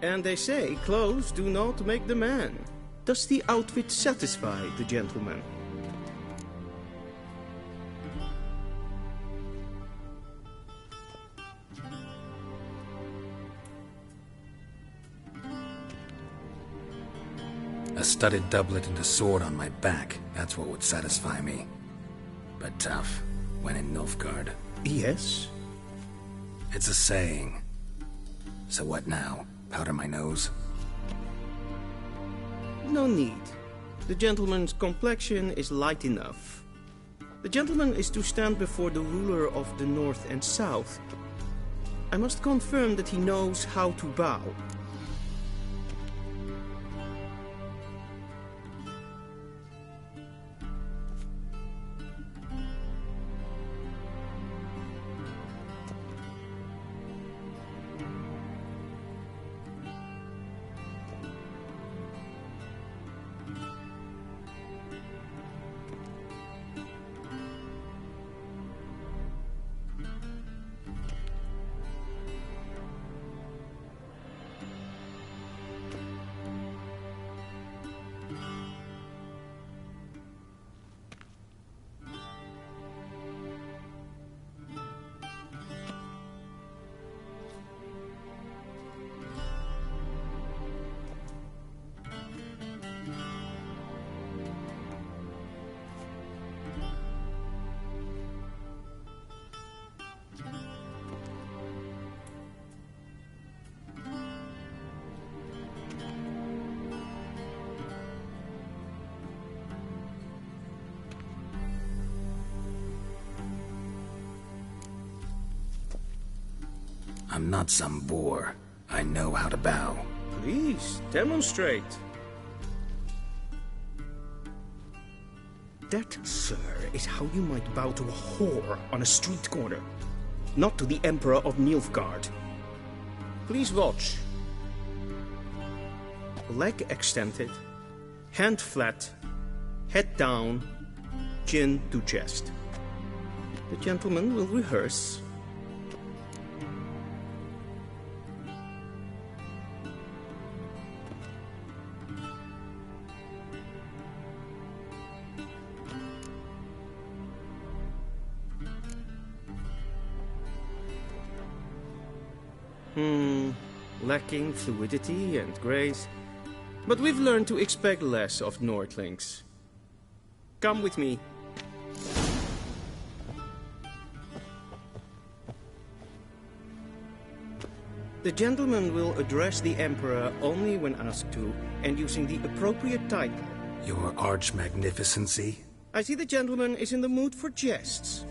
And they say clothes do not make the man. Does the outfit satisfy the gentleman? A studded doublet and a sword on my back, that's what would satisfy me. But tough, when in Nilfgaard. Yes? It's a saying. So what now? Powder my nose? No need. The gentleman's complexion is light enough. The gentleman is to stand before the ruler of the North and South. I must confirm that he knows how to bow. I'm not some boor. I know how to bow. Please, demonstrate. That, sir, is how you might bow to a whore on a street corner, not to the Emperor of Nilfgaard. Please watch. Leg extended, hand flat, head down, chin to chest. The gentleman will rehearse. Lacking fluidity and grace. But we've learned to expect less of Nordlings. Come with me. The gentleman will address the Emperor only when asked to, and using the appropriate title. Your Arch-Magnificency? I see the gentleman is in the mood for jests.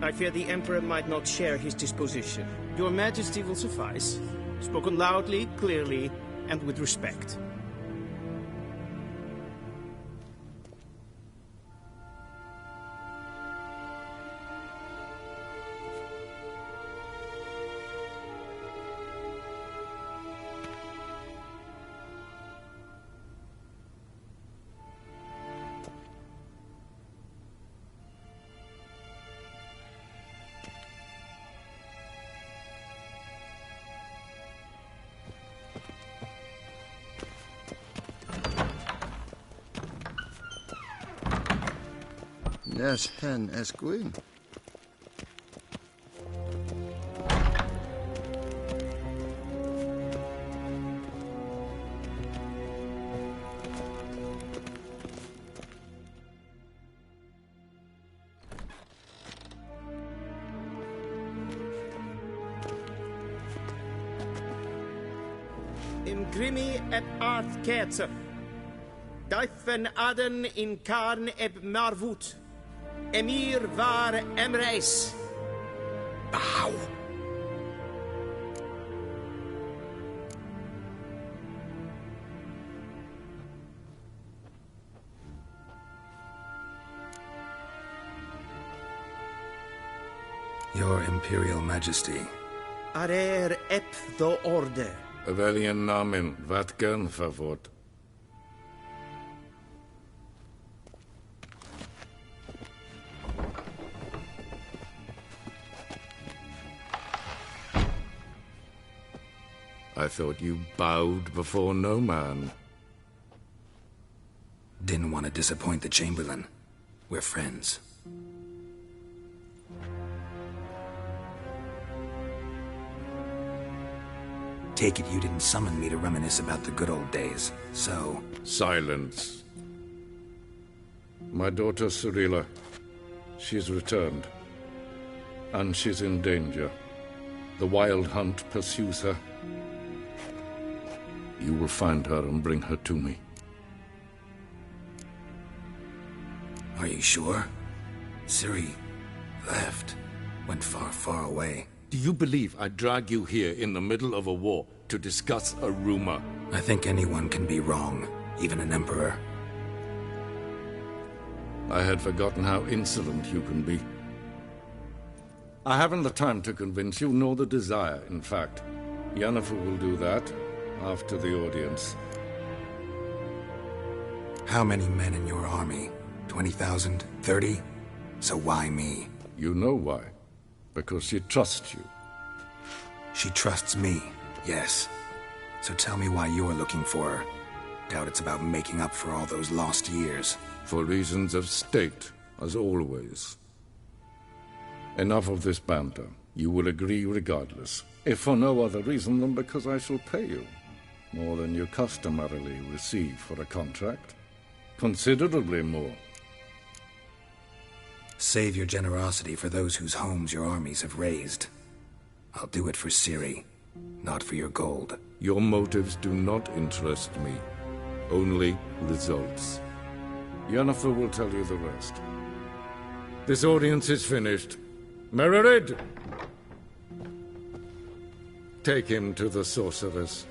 I fear the Emperor might not share his disposition. Your Majesty will suffice. Spoken loudly, clearly, and with respect. Yes, hen Esquin. Imgrimi et art ketzer. Daifen aden in karn eb marvut. Emir var Emreis. Bow. Your Imperial Majesty. Arer ep do orde. Weljen namen, wat kan favort? I thought you bowed before no man. Didn't want to disappoint the Chamberlain. We're friends. Take it you didn't summon me to reminisce about the good old days, so... Silence. My daughter Cirilla, she's returned. And she's in danger. The Wild Hunt pursues her. You will find her and bring her to me. Are you sure? Ciri left. Went far, far away. Do you believe I drag you here in the middle of a war to discuss a rumor? I think anyone can be wrong, even an emperor. I had forgotten how insolent you can be. I haven't the time to convince you, nor the desire, in fact. Yennefer will do that after the audience. How many men in your army? 20,000? 30? So why me? You know why. Because she trusts you. She trusts me, yes. So tell me why you're looking for her. Doubt it's about making up for all those lost years. For reasons of state, as always. Enough of this banter. You will agree regardless. If for no other reason than because I shall pay you. More than you customarily receive for a contract. Considerably more. Save your generosity for those whose homes your armies have razed. I'll do it for Ciri, not for your gold. Your motives do not interest me. Only results. Yennefer will tell you the rest. This audience is finished. Mererid! Take him to the sorceress.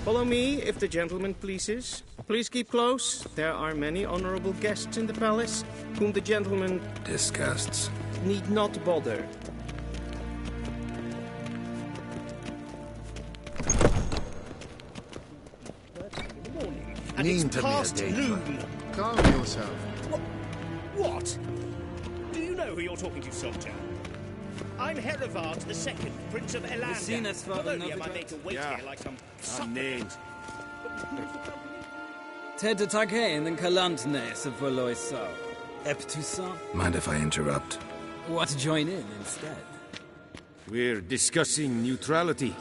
Follow me, if the gentleman pleases. Please keep close. There are many honorable guests in the palace, whom the gentleman... disgusts. ...need not bother. And it's past noon. Calm yourself. What? Do you know who you're talking to, soldier? I'm Herivard II, Prince of Elander. Not only am I made to wait here like some names. Ted Taghain and Kalantnes of Voloisau. Eptusa? Mind if I interrupt? What, join in instead? We're discussing neutrality.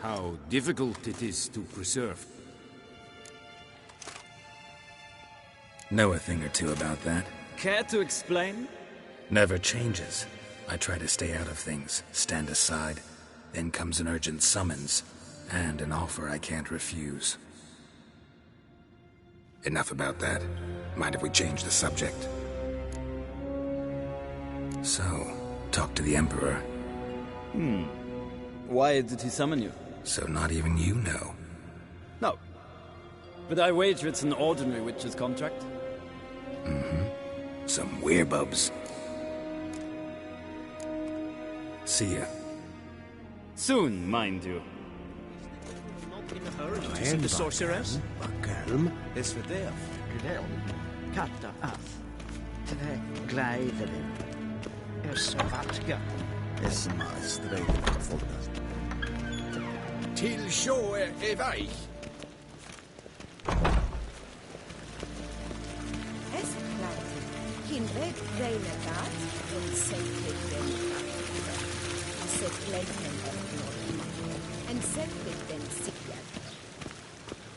How difficult it is to preserve. Know a thing or two about that. Care to explain? Never changes. I try to stay out of things, stand aside. Then comes an urgent summons, and an offer I can't refuse. Enough about that. Mind if we change the subject? So, talk to the Emperor. Why did he summon you? So not even you know. No. But I wager it's an ordinary witch's contract. Some werebubs. See ya. Soon, mind you. Not in a hurry to see the sorceress. Is for death. Katta af. Tre gleidelin. Vatka. Till sjå är väg. Kindred Reinegat and sacred them and set Leighton and sacred them Sigurd.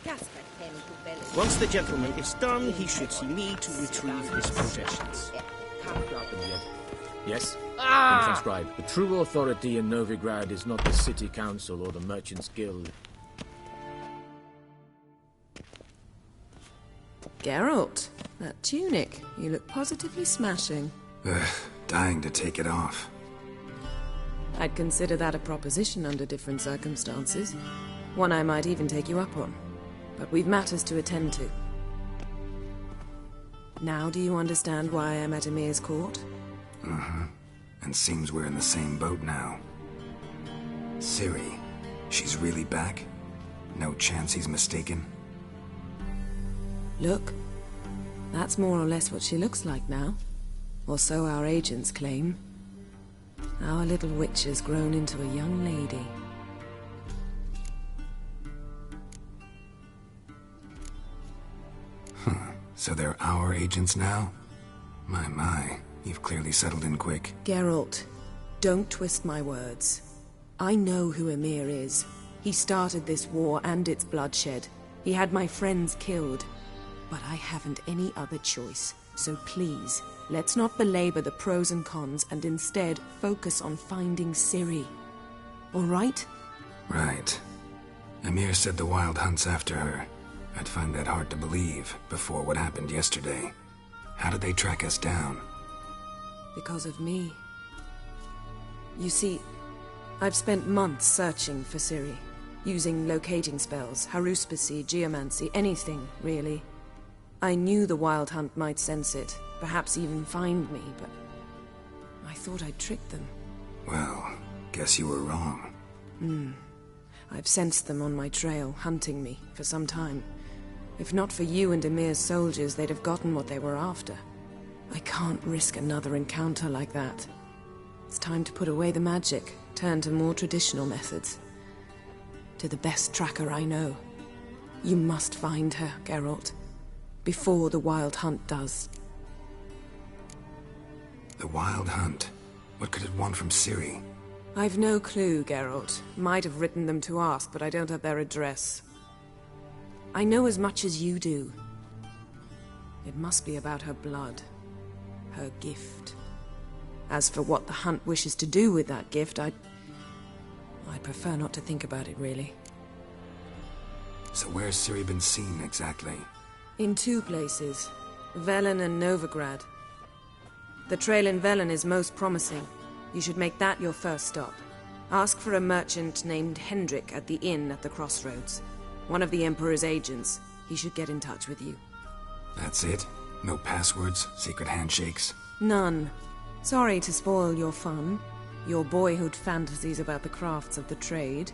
Casper came to Belly. Once the gentleman is done, he should see me to retrieve his possessions. Yes? And transcribe. The true authority in Novigrad is not the city council or the merchants' guild. Geralt, that tunic. You look positively smashing. Dying to take it off. I'd consider that a proposition under different circumstances. One I might even take you up on. But we've matters to attend to. Now do you understand why I'm at Emir's court? And seems we're in the same boat now. Ciri. she's really back? No chance he's mistaken? Look. That's more or less what she looks like now. Or so our agents claim. Our little witch has grown into a young lady. So they're our agents now? My, you've clearly settled in quick. Geralt, don't twist my words. I know who Emir is. He started this war and its bloodshed. He had my friends killed. But I haven't any other choice. So please, let's not belabor the pros and cons and instead focus on finding Ciri. All right? Right. Emir said the Wild Hunt's after her. I'd find that hard to believe before what happened yesterday. How did they track us down? Because of me. You see, I've spent months searching for Ciri, using locating spells, haruspicy, geomancy, anything, really. I knew the Wild Hunt might sense it, perhaps even find me, but I thought I'd tricked them. Well, guess you were wrong. I've sensed them on my trail, hunting me, for some time. If not for you and Emir's soldiers, they'd have gotten what they were after. I can't risk another encounter like that. It's time to put away the magic, turn to more traditional methods. To the best tracker I know. You must find her, Geralt. Before the Wild Hunt does. The Wild Hunt? What could it want from Ciri? I've no clue, Geralt. Might have written them to ask, but I don't have their address. I know as much as you do. It must be about her blood. Her gift. As for what the Hunt wishes to do with that gift, I'd prefer not to think about it, really. So where's Ciri been seen, exactly? In 2 places. Velen and Novigrad. The trail in Velen is most promising. You should make that your first stop. Ask for a merchant named Hendrik at the inn at the crossroads. One of the Emperor's agents. He should get in touch with you. That's it? No passwords? Secret handshakes? None. Sorry to spoil your fun. Your boyhood fantasies about the crafts of the trade.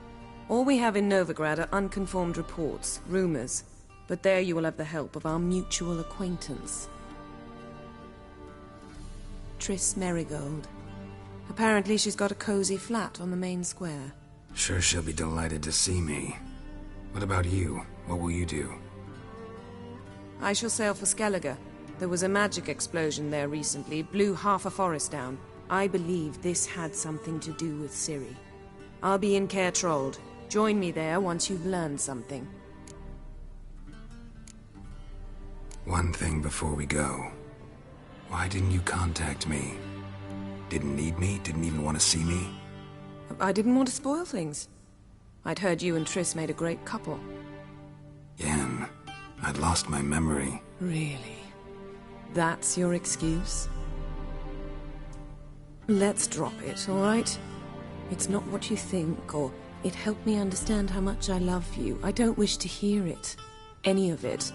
All we have in Novigrad are unconfirmed reports, rumors. But there you will have the help of our mutual acquaintance. Triss Merigold. Apparently she's got a cozy flat on the main square. Sure she'll be delighted to see me. What about you? What will you do? I shall sail for Skellige. There was a magic explosion there recently, blew half a forest down. I believe this had something to do with Ciri. I'll be in Caer Trolde. Join me there once you've learned something. One thing before we go. Why didn't you contact me? Didn't need me? Didn't even want to see me? I didn't want to spoil things. I'd heard you and Triss made a great couple. Yen, I'd lost my memory. Really? That's your excuse? Let's drop it, all right? It's not what you think, or it helped me understand how much I love you. I don't wish to hear it. Any of it.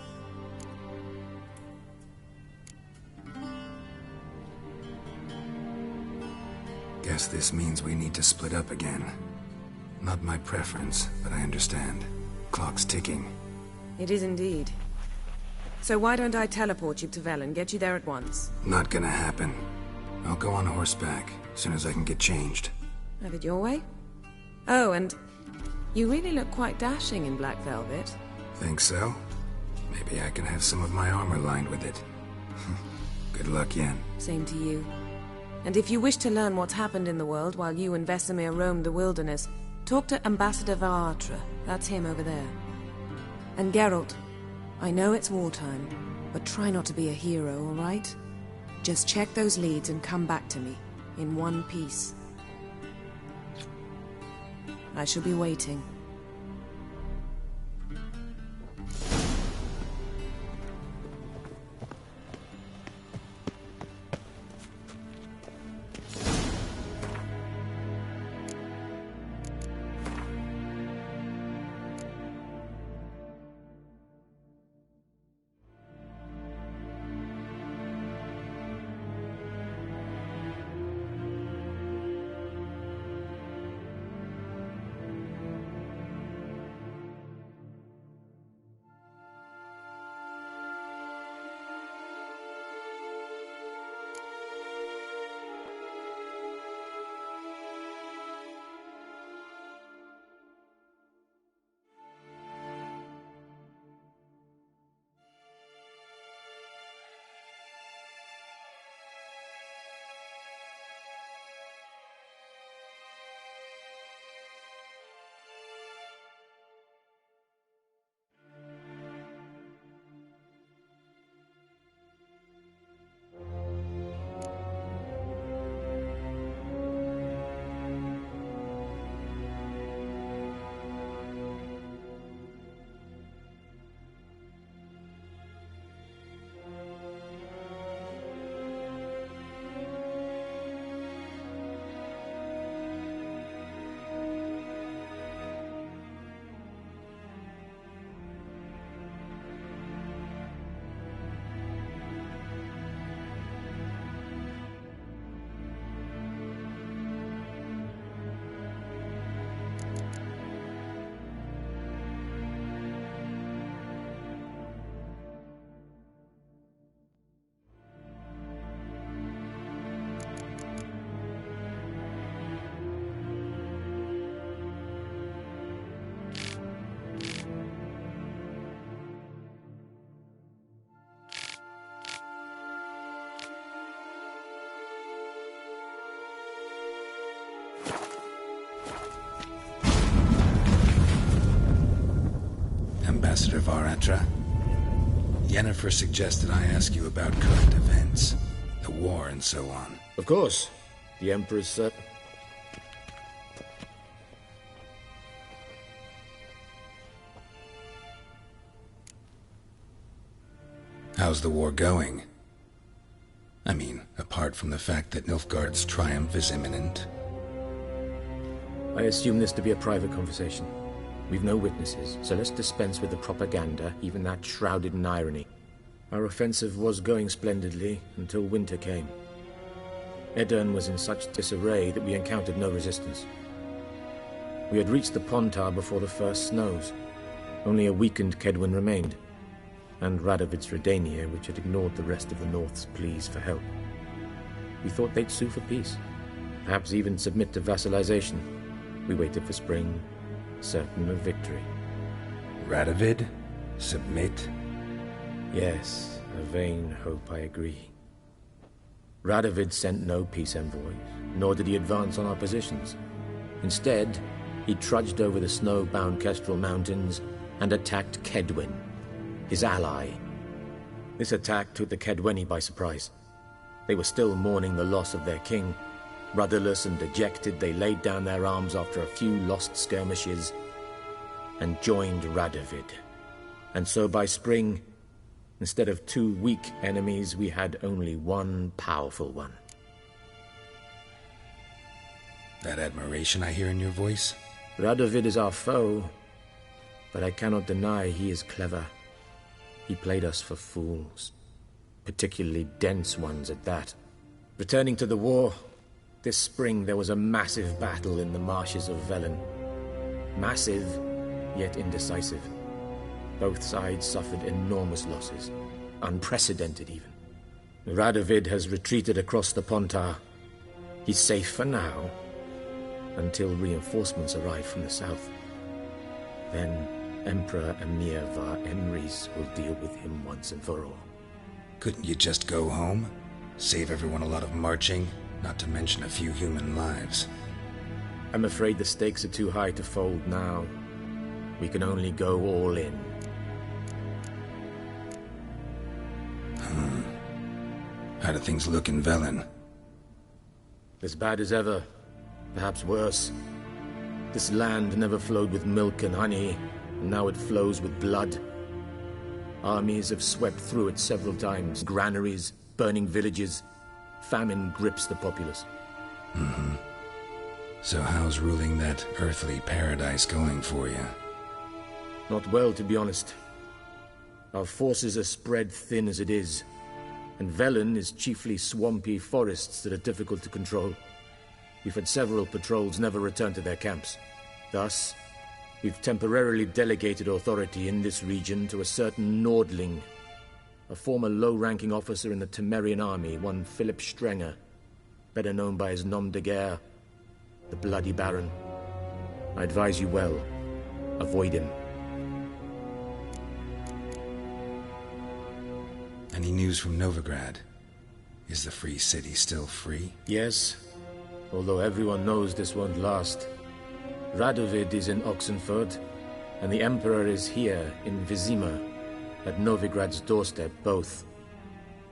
Guess this means we need to split up again. Not my preference, but I understand. Clock's ticking. It is indeed. So why don't I teleport you to Velen, get you there at once? Not gonna happen. I'll go on horseback, as soon as I can get changed. Have it your way? Oh, and you really look quite dashing in black velvet. Think so? Maybe I can have some of my armor lined with it. Good luck, Yen. Same to you. And if you wish to learn what's happened in the world while you and Vesemir roamed the wilderness, talk to Ambassador Varatra. That's him over there. And Geralt, I know it's wartime, but try not to be a hero, all right? Just check those leads and come back to me, in one piece. I shall be waiting. Ambassador Varatra. Yennefer suggested I ask you about current events, the war and so on. Of course. The Emperor's How's the war going? I mean, apart from the fact that Nilfgaard's triumph is imminent. I assume this to be a private conversation. We've no witnesses, so let's dispense with the propaganda, even that shrouded in irony. Our offensive was going splendidly until winter came. Edirn was in such disarray that we encountered no resistance. We had reached the Pontar before the first snows. Only a weakened Kedwen remained, and Radovid's Redania, which had ignored the rest of the North's pleas for help. We thought they'd sue for peace, perhaps even submit to vassalization. We waited for spring, certain of victory. Radovid? Submit? Yes, a vain hope, I agree. Radovid sent no peace envoys, nor did he advance on our positions. Instead, he trudged over the snow-bound Kestrel Mountains and attacked Kedwen, his ally. This attack took the Kedweni by surprise. They were still mourning the loss of their king. Rudderless and dejected, they laid down their arms after a few lost skirmishes and joined Radovid. And so by spring, instead of 2 weak enemies, we had only one powerful one. That admiration I hear in your voice? Radovid is our foe, but I cannot deny he is clever. He played us for fools, particularly dense ones at that. Returning to the war, this spring there was a massive battle in the marshes of Velen. Massive, yet indecisive. Both sides suffered enormous losses, unprecedented even. Radovid has retreated across the Pontar. He's safe for now, until reinforcements arrive from the south. Then Emperor Emir var Emrys will deal with him once and for all. Couldn't you just go home? Save everyone a lot of marching, not to mention a few human lives. I'm afraid the stakes are too high to fold now. We can only go all in. How do things look in Velen? As bad as ever, perhaps worse. This land never flowed with milk and honey, and now it flows with blood. Armies have swept through it several times. Granaries, burning villages. Famine grips the populace. So how's ruling that earthly paradise going for you? Not well, to be honest. Our forces are spread thin as it is, and Velen is chiefly swampy forests that are difficult to control. We've had several patrols never return to their camps. Thus, we've temporarily delegated authority in this region to a certain Nordling, a former low-ranking officer in the Temerian army, one Philip Strenger, better known by his nom de guerre, the Bloody Baron. I advise you well. Avoid him. Any news from Novigrad? Is the Free City still free? Yes, although everyone knows this won't last. Radovid is in Oxenford, and the Emperor is here in Vizima, at Novigrad's doorstep, both.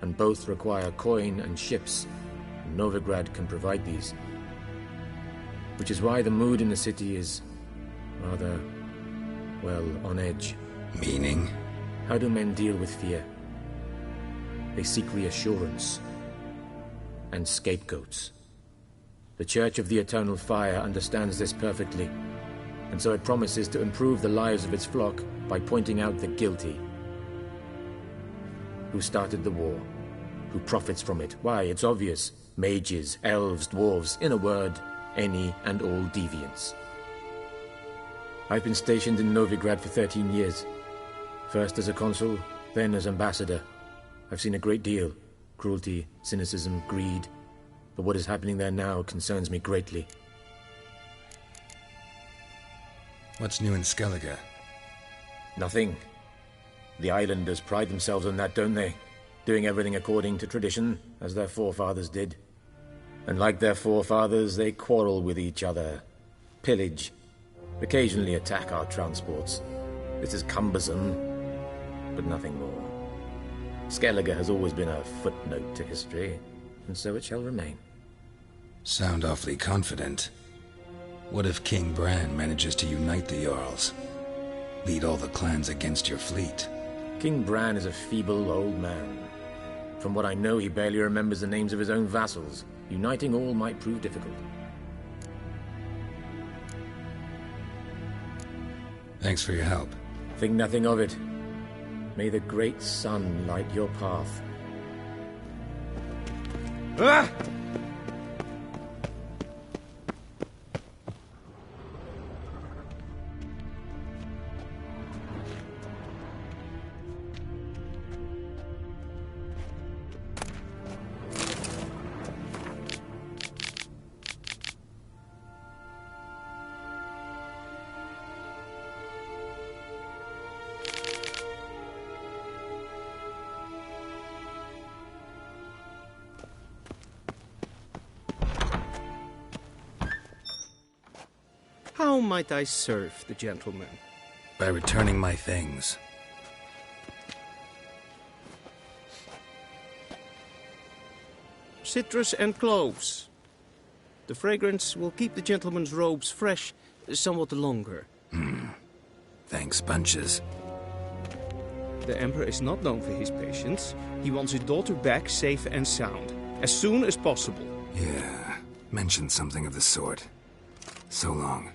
And both require coin and ships, and Novigrad can provide these. Which is why the mood in the city is rather, well, on edge. Meaning? How do men deal with fear? They seek reassurance and scapegoats. The Church of the Eternal Fire understands this perfectly, and so it promises to improve the lives of its flock by pointing out the guilty. Who started the war? Who profits from it? Why, it's obvious. Mages, elves, dwarves, in a word, any and all deviants. I've been stationed in Novigrad for 13 years. First as a consul, then as ambassador. I've seen a great deal. Cruelty, cynicism, greed. But what is happening there now concerns me greatly. What's new in Skellige? Nothing. The islanders pride themselves on that, don't they? Doing everything according to tradition, as their forefathers did. And like their forefathers, they quarrel with each other, pillage, occasionally attack our transports. This is cumbersome, but nothing more. Skellige has always been a footnote to history, and so it shall remain. Sound awfully confident. What if King Bran manages to unite the Jarls? Lead all the clans against your fleet? King Bran is a feeble old man. From what I know, he barely remembers the names of his own vassals. Uniting all might prove difficult. Thanks for your help. Think nothing of it. May the great sun light your path. Ah! How might I serve the gentleman? By returning my things. Citrus and cloves. The fragrance will keep the gentleman's robes fresh somewhat longer. Thanks, bunches. The Emperor is not known for his patience. He wants his daughter back safe and sound, as soon as possible. Yeah, mentioned something of the sort. So long.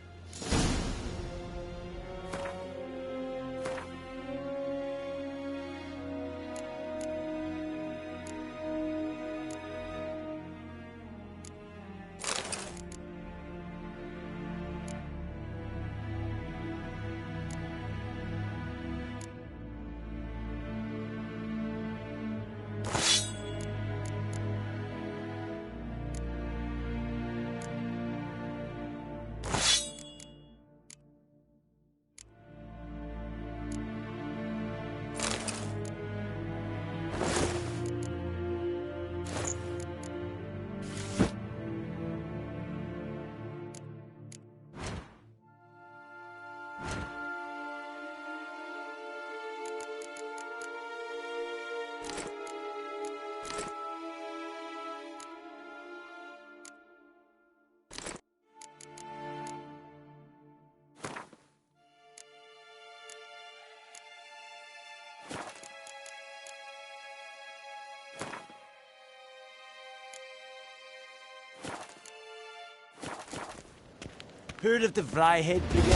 Heard of the Vryhead Brigade?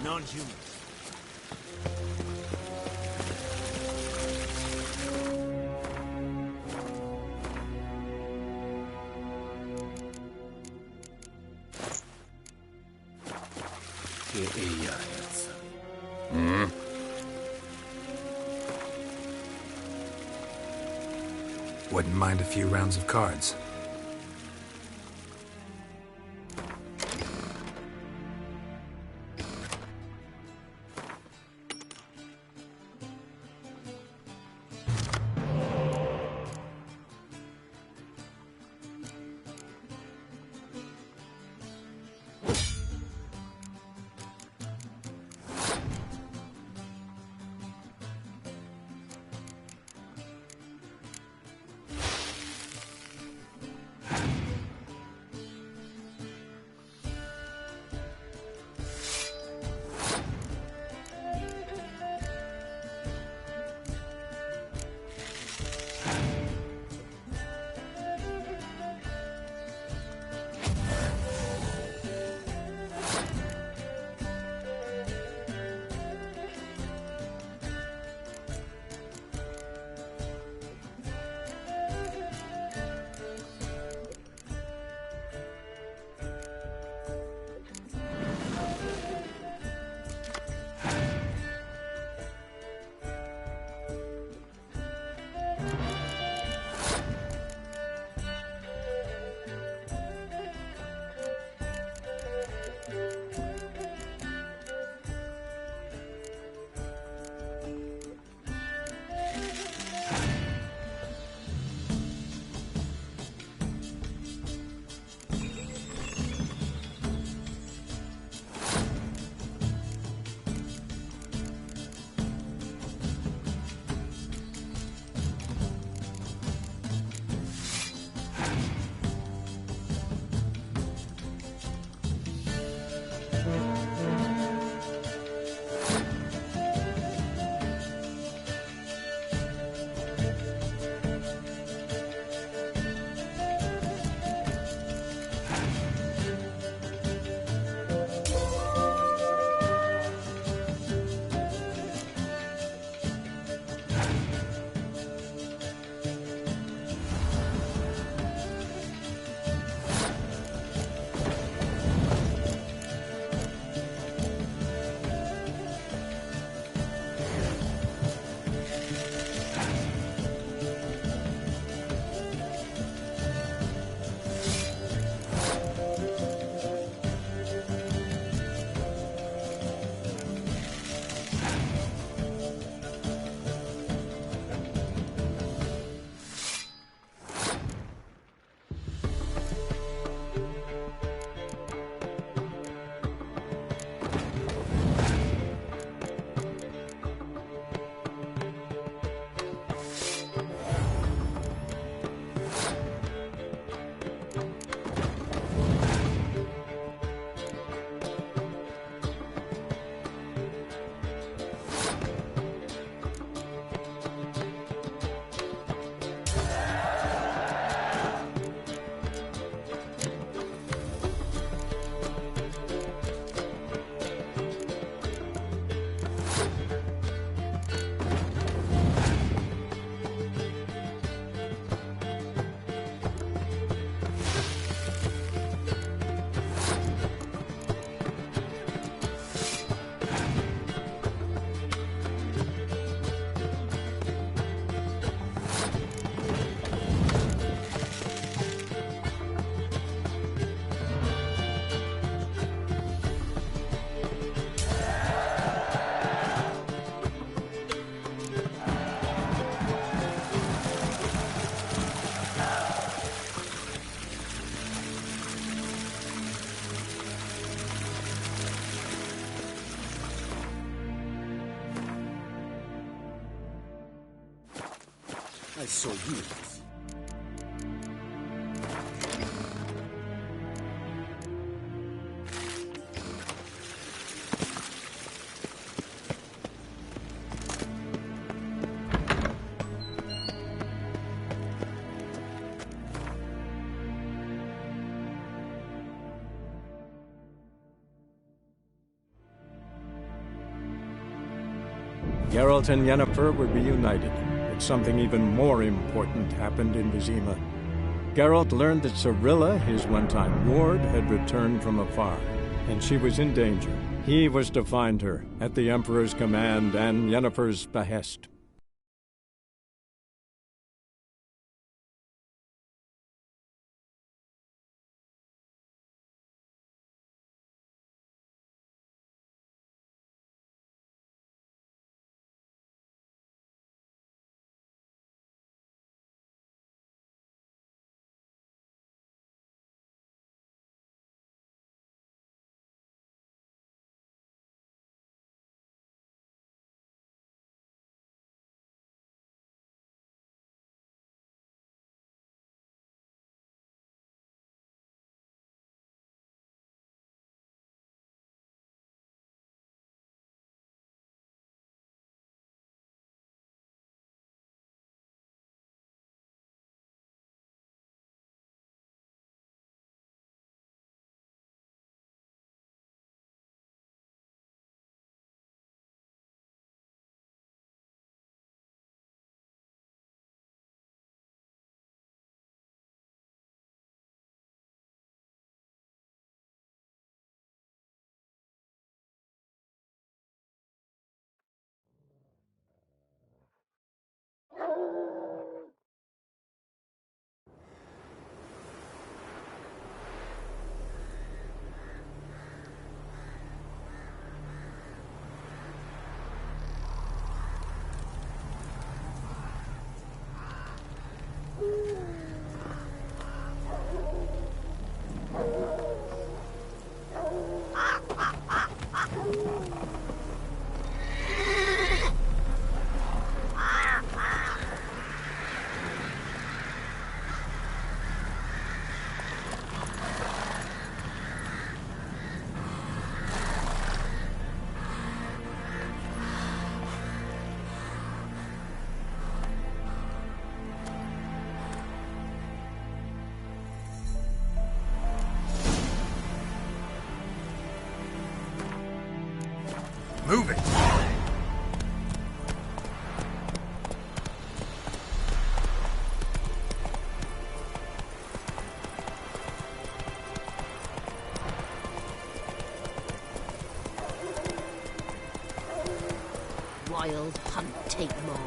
Non-human. Wouldn't mind a few rounds of cards. I saw you. Geralt and Yennefer were reunited, but something even more important happened in Vizima. Geralt learned that Cirilla, his one-time ward, had returned from afar, and she was in danger. He was to find her, at the Emperor's command and Yennefer's behest. Move it! Wild hunt take them all.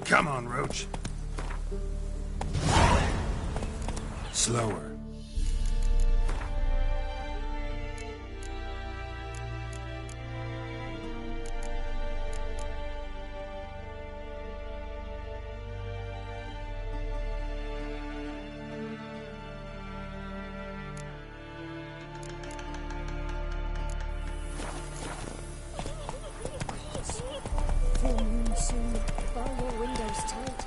Come on, Roach. Slower. Full moon soon. Bar your windows tight.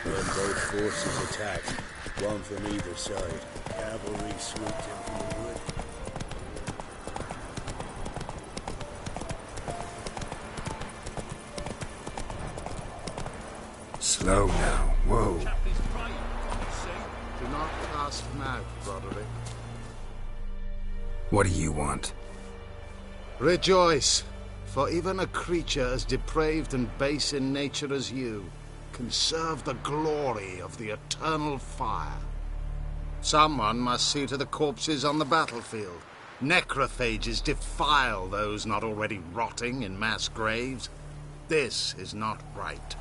When both forces attacked, one from either side, cavalry swooped in from the wood. Slow now. Whoa. Do not cast mouth, Roderick. What do you want? Rejoice, for even a creature as depraved and base in nature as you can serve the glory of the eternal fire. Someone must see to the corpses on the battlefield. Necrophages defile those not already rotting in mass graves. This is not right.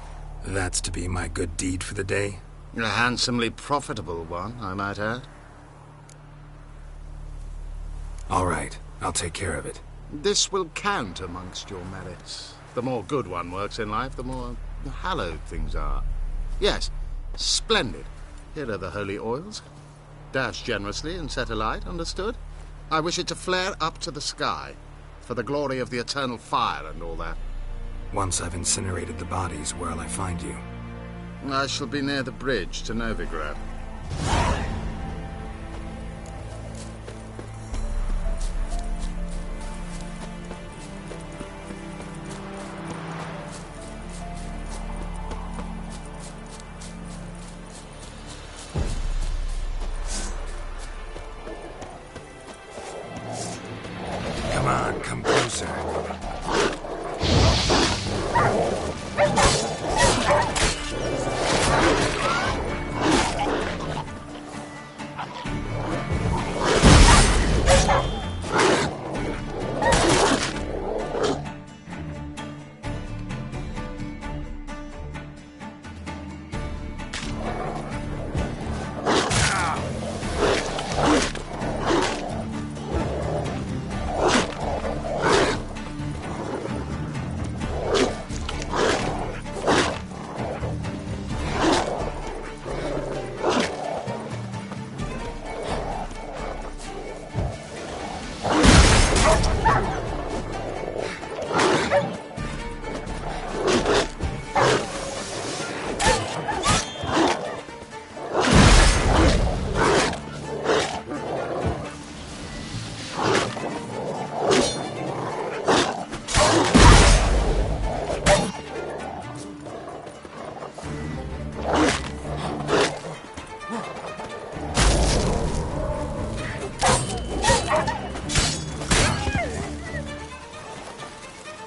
That's to be my good deed for the day? A handsomely profitable one, I might add. All right, I'll take care of it. This will count amongst your merits. The more good one works in life, the more hallowed things are. Yes, splendid. Here are the holy oils. Dash generously and set alight, understood? I wish it to flare up to the sky, for the glory of the eternal fire and all that. Once I've incinerated the bodies, where'll I find you? I shall be near the bridge to Novigrad. Come on, come closer.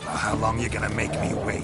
How long you gonna make me wait?